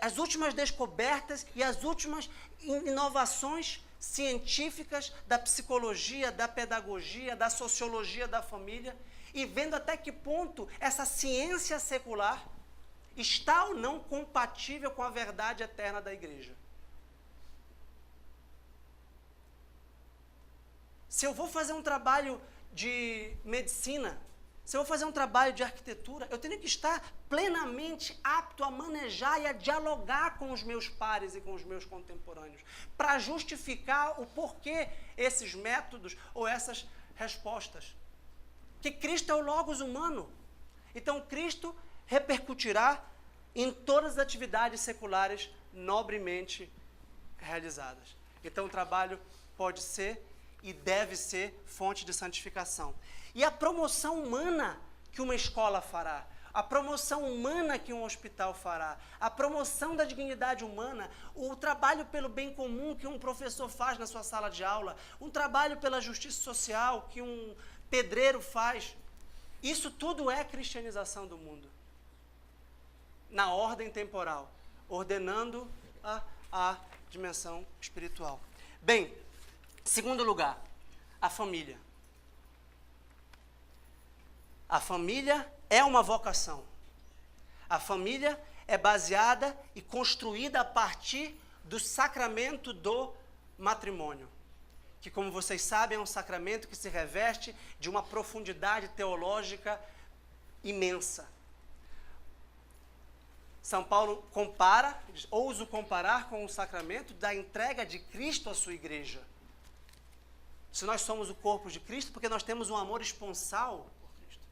S1: as últimas descobertas e as últimas inovações científicas da psicologia, da pedagogia, da sociologia da família, e vendo até que ponto essa ciência secular está ou não compatível com a verdade eterna da igreja. Se eu vou fazer um trabalho de medicina, se eu vou fazer um trabalho de arquitetura, eu tenho que estar plenamente apto a manejar e a dialogar com os meus pares e com os meus contemporâneos, para justificar o porquê esses métodos ou essas respostas. Que Cristo é o logos humano. Então, Cristo repercutirá em todas as atividades seculares nobremente realizadas. Então, o trabalho pode ser e deve ser fonte de santificação. E a promoção humana que uma escola fará, a promoção humana que um hospital fará, a promoção da dignidade humana, o trabalho pelo bem comum que um professor faz na sua sala de aula, um trabalho pela justiça social que um pedreiro faz, isso tudo é cristianização do mundo. Na ordem temporal, ordenando a dimensão espiritual. Bem, segundo lugar, a família. A família é uma vocação. A família é baseada e construída a partir do sacramento do matrimônio, que, como vocês sabem, é um sacramento que se reveste de uma profundidade teológica imensa. São Paulo compara, ouso comparar com o sacramento da entrega de Cristo à sua igreja. Se nós somos o corpo de Cristo, porque nós temos um amor esponsal por Cristo.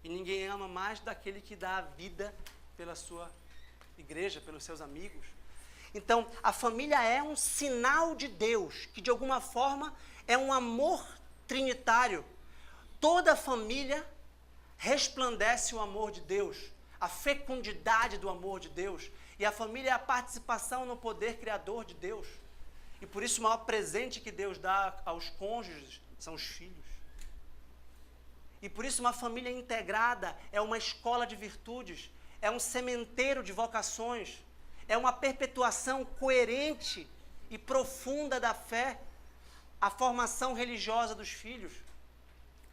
S1: E ninguém ama mais daquele que dá a vida pela sua igreja, pelos seus amigos. Então, a família é um sinal de Deus, que de alguma forma é um amor trinitário. Toda família resplandece o amor de Deus, a fecundidade do amor de Deus. E a família é a participação no poder criador de Deus. E por isso o maior presente que Deus dá aos cônjuges são os filhos. E por isso uma família integrada é uma escola de virtudes, é um sementeiro de vocações, é uma perpetuação coerente e profunda da fé, a formação religiosa dos filhos,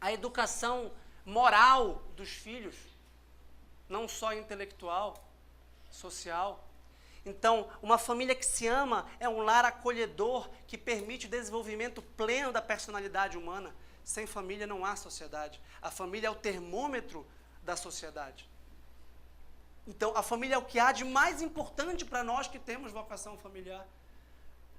S1: a educação moral dos filhos, não só intelectual, social. Então, uma família que se ama é um lar acolhedor que permite o desenvolvimento pleno da personalidade humana. Sem família não há sociedade. A família é o termômetro da sociedade. Então, a família é o que há de mais importante para nós que temos vocação familiar.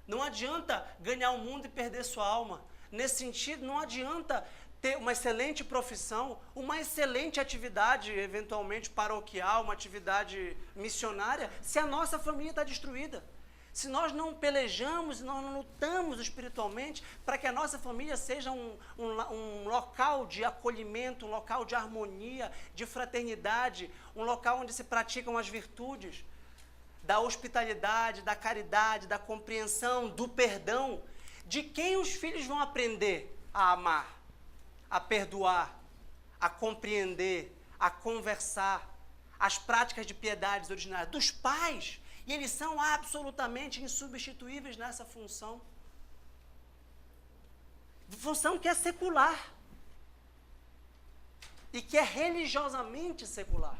S1: Não adianta ganhar o mundo e perder sua alma. Nesse sentido, não adianta ter uma excelente profissão, uma excelente atividade, eventualmente paroquial, uma atividade missionária, se a nossa família está destruída. Se nós não pelejamos, nós não lutamos espiritualmente para que a nossa família seja um local de acolhimento, um local de harmonia, de fraternidade, um local onde se praticam as virtudes da hospitalidade, da caridade, da compreensão, do perdão, de quem os filhos vão aprender a amar, a perdoar, a compreender, a conversar, as práticas de piedades ordinárias dos pais. E eles são absolutamente insubstituíveis nessa função. Função que é secular. E que é religiosamente secular.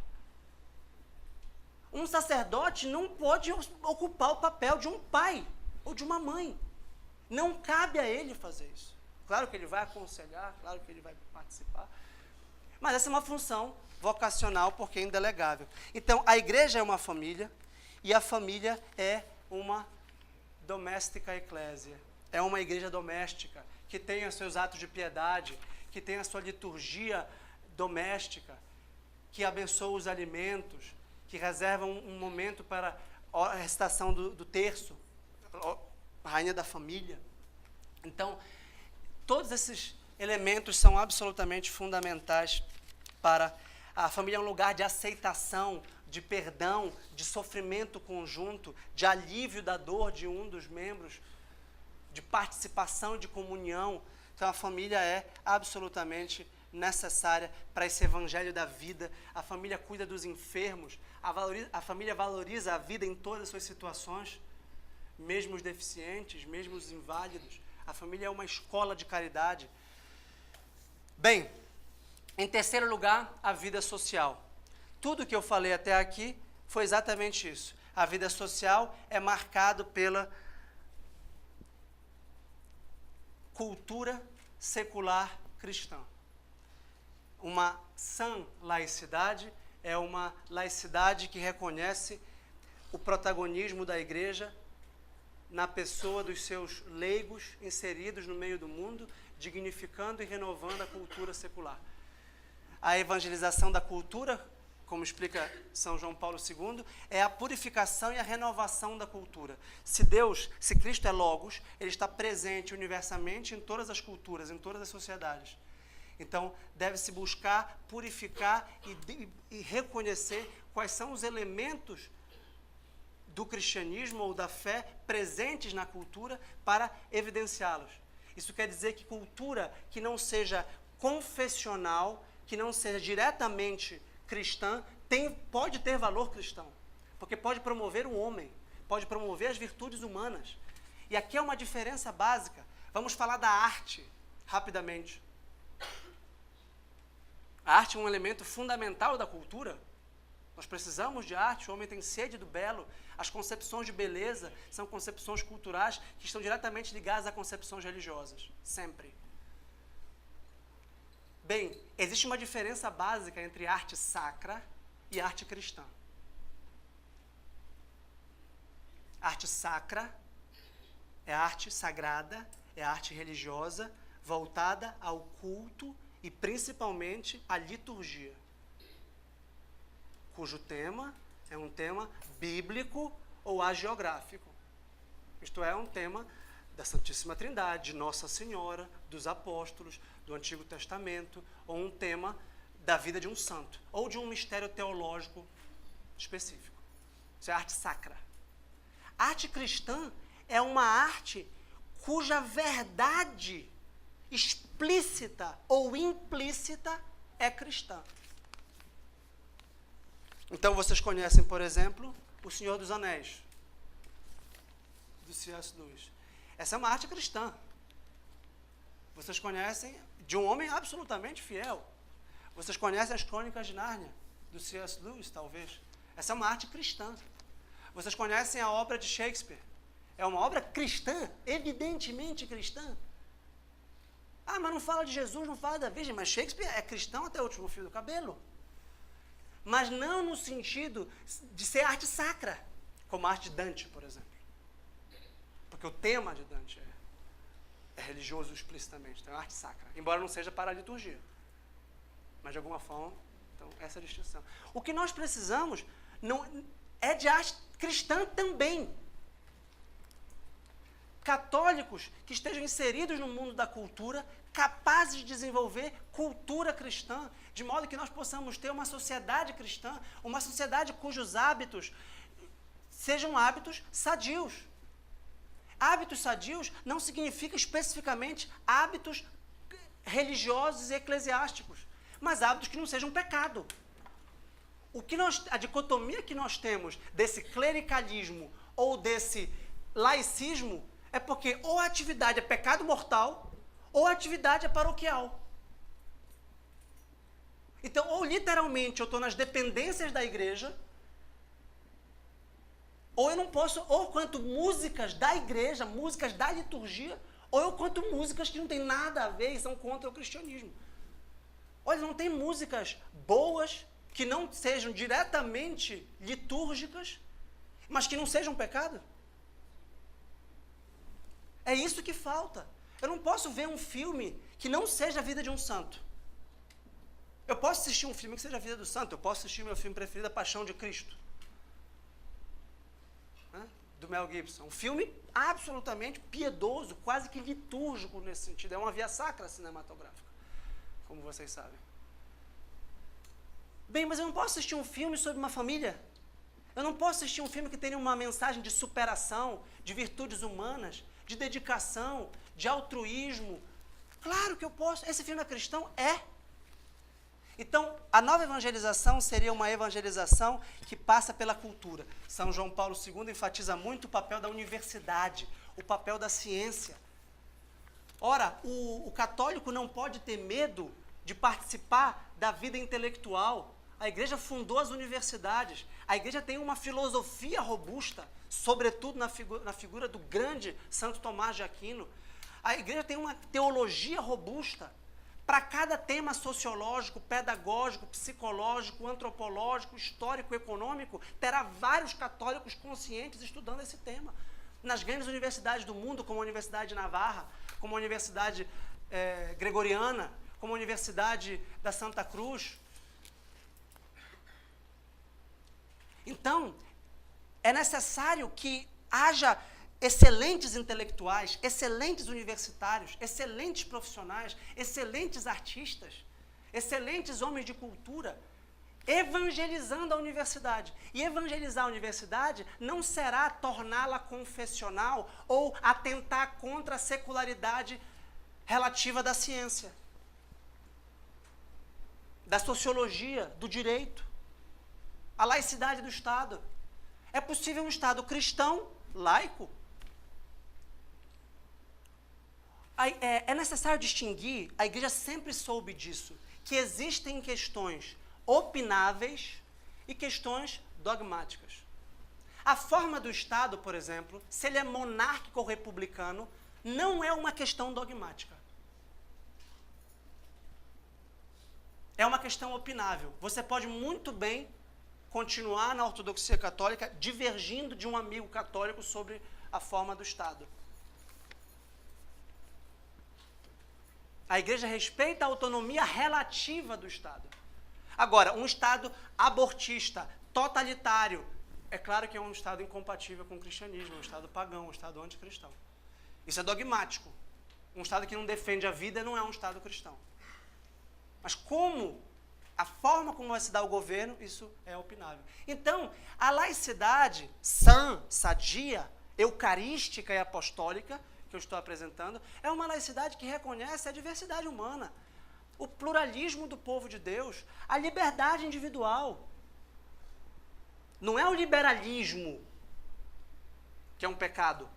S1: Um sacerdote não pode ocupar o papel de um pai ou de uma mãe. Não cabe a ele fazer isso. Claro que ele vai aconselhar, claro que ele vai participar. Mas essa é uma função vocacional porque é indelegável. Então, a igreja é uma família. E a família é uma doméstica eclésia, é uma igreja doméstica, que tem os seus atos de piedade, que tem a sua liturgia doméstica, que abençoa os alimentos, que reserva um momento para a recitação do terço, a rainha da família. Então, todos esses elementos são absolutamente fundamentais para a família. É um lugar de aceitação, de perdão, de sofrimento conjunto, de alívio da dor de um dos membros, de participação, de comunhão. Então, a família é absolutamente necessária para esse evangelho da vida. A família cuida dos enfermos, a família valoriza a vida em todas as suas situações, mesmo os deficientes, mesmo os inválidos. A família é uma escola de caridade. Bem, em terceiro lugar, a vida social. Tudo que eu falei até aqui foi exatamente isso. A vida social é marcada pela cultura secular cristã. Uma sã laicidade é uma laicidade que reconhece o protagonismo da igreja na pessoa dos seus leigos inseridos no meio do mundo, dignificando e renovando a cultura secular. A evangelização da cultura, como explica São João Paulo II, é a purificação e a renovação da cultura. Se Cristo é Logos, ele está presente universalmente em todas as culturas, em todas as sociedades. Então, deve-se buscar purificar e reconhecer quais são os elementos do cristianismo ou da fé presentes na cultura para evidenciá-los. Isso quer dizer que cultura que não seja confessional, que não seja diretamente cristã, pode ter valor cristão, porque pode promover o homem, pode promover as virtudes humanas. E aqui é uma diferença básica. Vamos falar da arte. rapidamente. A arte é um elemento fundamental da cultura. Nós precisamos de arte, o homem tem sede do belo. As concepções de beleza são concepções culturais que estão diretamente ligadas a concepções religiosas, sempre. Bem, existe uma diferença básica entre arte sacra e arte cristã. Arte sacra é arte sagrada, é arte religiosa, voltada ao culto e principalmente à liturgia, cujo tema é um tema bíblico ou hagiográfico. Isto é, um tema da Santíssima Trindade, de Nossa Senhora, dos apóstolos, do Antigo Testamento, ou um tema da vida de um santo, ou de um mistério teológico específico. Isso é arte sacra. A arte cristã é uma arte cuja verdade explícita ou implícita é cristã. Então vocês conhecem, por exemplo, O Senhor dos Anéis, do C.S. Lewis. Essa é uma arte cristã. Vocês conhecem, de um homem absolutamente fiel. Vocês conhecem as Crônicas de Nárnia, do C.S. Lewis, talvez. Essa é uma arte cristã. Vocês conhecem a obra de Shakespeare. É uma obra cristã, evidentemente cristã. Ah, mas não fala de Jesus, não fala da Virgem. Mas Shakespeare é cristão até o último fio do cabelo. Mas não no sentido de ser arte sacra, como a arte de Dante, por exemplo. Porque o tema de Dante é religioso explicitamente, então é arte sacra, embora não seja para a liturgia. Mas de alguma forma, então, essa é a distinção. O que nós precisamos não é de arte cristã também. Católicos que estejam inseridos no mundo da cultura, capazes de desenvolver cultura cristã, de modo que nós possamos ter uma sociedade cristã, uma sociedade cujos hábitos sejam hábitos sadios. Hábitos sadios não significa especificamente hábitos religiosos e eclesiásticos, mas hábitos que não sejam pecado. A dicotomia que nós temos desse clericalismo ou desse laicismo é porque ou a atividade é pecado mortal ou a atividade é paroquial. Então, ou literalmente eu estou nas dependências da igreja, ou eu não posso, ou quanto músicas da igreja, músicas da liturgia, ou eu quanto músicas que não tem nada a ver e são contra o cristianismo. Olha, não tem músicas boas que não sejam diretamente litúrgicas, mas que não sejam pecado. É isso que falta. Eu não posso ver um filme que não seja a vida de um santo. Eu posso assistir um filme que seja a vida do santo. Eu posso assistir meu filme preferido, A Paixão de Cristo, né? Do Mel Gibson. Um filme absolutamente piedoso, quase que litúrgico nesse sentido. É uma via sacra cinematográfica, como vocês sabem. Bem, mas eu não posso assistir um filme sobre uma família. Eu não posso assistir um filme que tenha uma mensagem de superação, de virtudes humanas, de dedicação, de altruísmo. Claro que eu posso. Esse filme é cristão? É. Então, a nova evangelização seria uma evangelização que passa pela cultura. São João Paulo II enfatiza muito o papel da universidade, o papel da ciência. Ora, o católico não pode ter medo de participar da vida intelectual. A igreja fundou as universidades. A igreja tem uma filosofia robusta, sobretudo na figura do grande Santo Tomás de Aquino. A igreja tem uma teologia robusta. Para cada tema sociológico, pedagógico, psicológico, antropológico, histórico, econômico, terá vários católicos conscientes estudando esse tema. Nas grandes universidades do mundo, como a Universidade de Navarra, como a Universidade Gregoriana, como a Universidade da Santa Cruz. Então, é necessário que haja excelentes intelectuais, excelentes universitários, excelentes profissionais, excelentes artistas, excelentes homens de cultura, evangelizando a universidade. E evangelizar a universidade não será torná-la confessional ou atentar contra a secularidade relativa da ciência, da sociologia, do direito, a laicidade do Estado. É possível um Estado cristão, laico, É necessário distinguir, a igreja sempre soube disso, que existem questões opináveis e questões dogmáticas. A forma do Estado, por exemplo, se ele é monárquico ou republicano, não é uma questão dogmática. É uma questão opinável. Você pode muito bem continuar na ortodoxia católica divergindo de um amigo católico sobre a forma do Estado. A igreja respeita a autonomia relativa do Estado. Agora, um Estado abortista, totalitário, é claro que é um Estado incompatível com o cristianismo, um Estado pagão, um Estado anticristão. Isso é dogmático. Um Estado que não defende a vida não é um Estado cristão. Mas a forma como vai se dar o governo, isso é opinável. Então, a laicidade sã, sadia, eucarística e apostólica, que eu estou apresentando, é uma laicidade que reconhece a diversidade humana, o pluralismo do povo de Deus, a liberdade individual. Não é o liberalismo que é um pecado,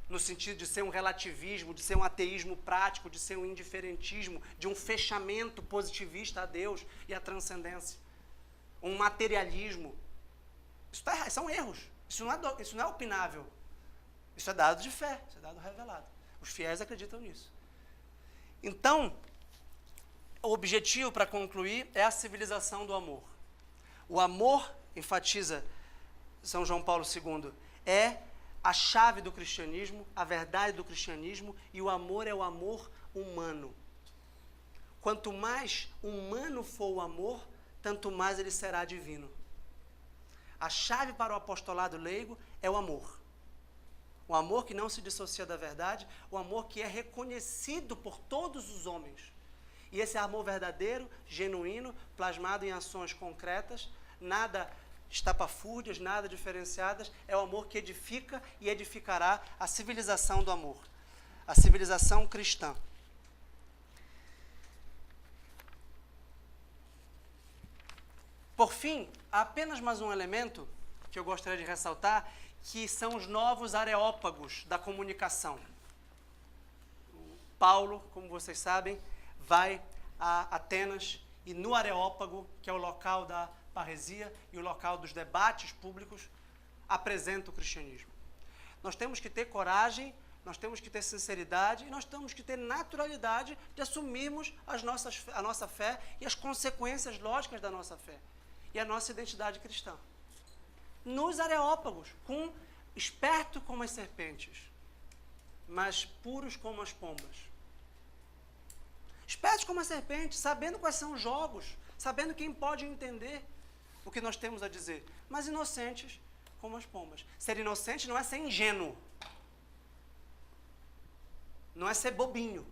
S1: no sentido de ser um relativismo, de ser um ateísmo prático, de ser um indiferentismo, de um fechamento positivista a Deus e à transcendência. Um materialismo. Isso está errado, são erros. Isso não é opinável. Isso é dado de fé, isso é dado revelado. Os fiéis acreditam nisso. Então, o objetivo, para concluir, é a civilização do amor. O amor, enfatiza São João Paulo II, é a chave do cristianismo, a verdade do cristianismo, e o amor é o amor humano. Quanto mais humano for o amor, tanto mais ele será divino. A chave para o apostolado leigo é o amor. O amor que não se dissocia da verdade, o amor que é reconhecido por todos os homens. E esse amor verdadeiro, genuíno, plasmado em ações concretas, nada estapafúrdias, nada diferenciadas, é o amor que edifica e edificará a civilização do amor, a civilização cristã. Por fim, há apenas mais um elemento que eu gostaria de ressaltar, que são os novos areópagos da comunicação. Paulo, como vocês sabem, vai a Atenas e no Areópago, que é o local da parresia e o local dos debates públicos, apresenta o cristianismo. Nós temos que ter coragem, nós temos que ter sinceridade e nós temos que ter naturalidade de assumirmos a nossa fé e as consequências lógicas da nossa fé e a nossa identidade cristã. Nos Areópagos, esperto como as serpentes, mas puros como as pombas. Espertos como a serpente, sabendo quais são os jogos, sabendo quem pode entender o que nós temos a dizer, mas inocentes como as pombas. Ser inocente não é ser ingênuo, não é ser bobinho.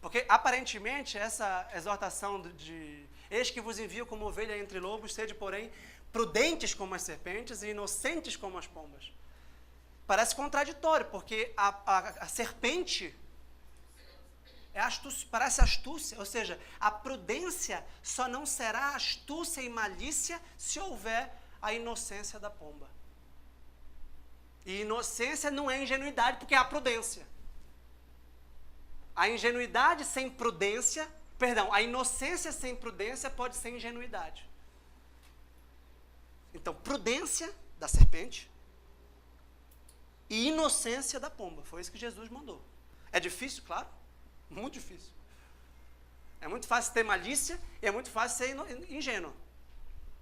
S1: Porque, aparentemente, essa exortação de eis que vos envio como ovelha entre lobos, sede, porém, prudentes como as serpentes e inocentes como as pombas. Parece contraditório, porque a serpente parece astúcia, ou seja, a prudência só não será astúcia e malícia se houver a inocência da pomba. E inocência não é ingenuidade, porque é a prudência. A ingenuidade sem prudência, a inocência sem prudência pode ser ingenuidade. Então, prudência da serpente e inocência da pomba. Foi isso que Jesus mandou. É difícil? Claro. Muito difícil. É muito fácil ter malícia e é muito fácil ser ingênuo.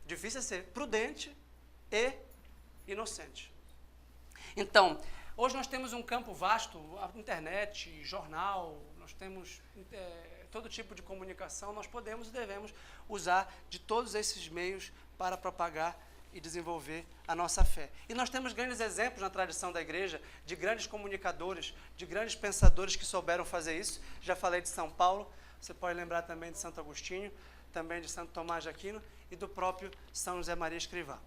S1: Difícil é ser prudente e inocente. Então, hoje nós temos um campo vasto, a internet, jornal, nós temos todo tipo de comunicação, nós podemos e devemos usar de todos esses meios para propagar e desenvolver a nossa fé. E nós temos grandes exemplos na tradição da igreja, de grandes comunicadores, de grandes pensadores que souberam fazer isso. Já falei de São Paulo, você pode lembrar também de Santo Agostinho, também de Santo Tomás de Aquino e do próprio São José Maria Escrivá.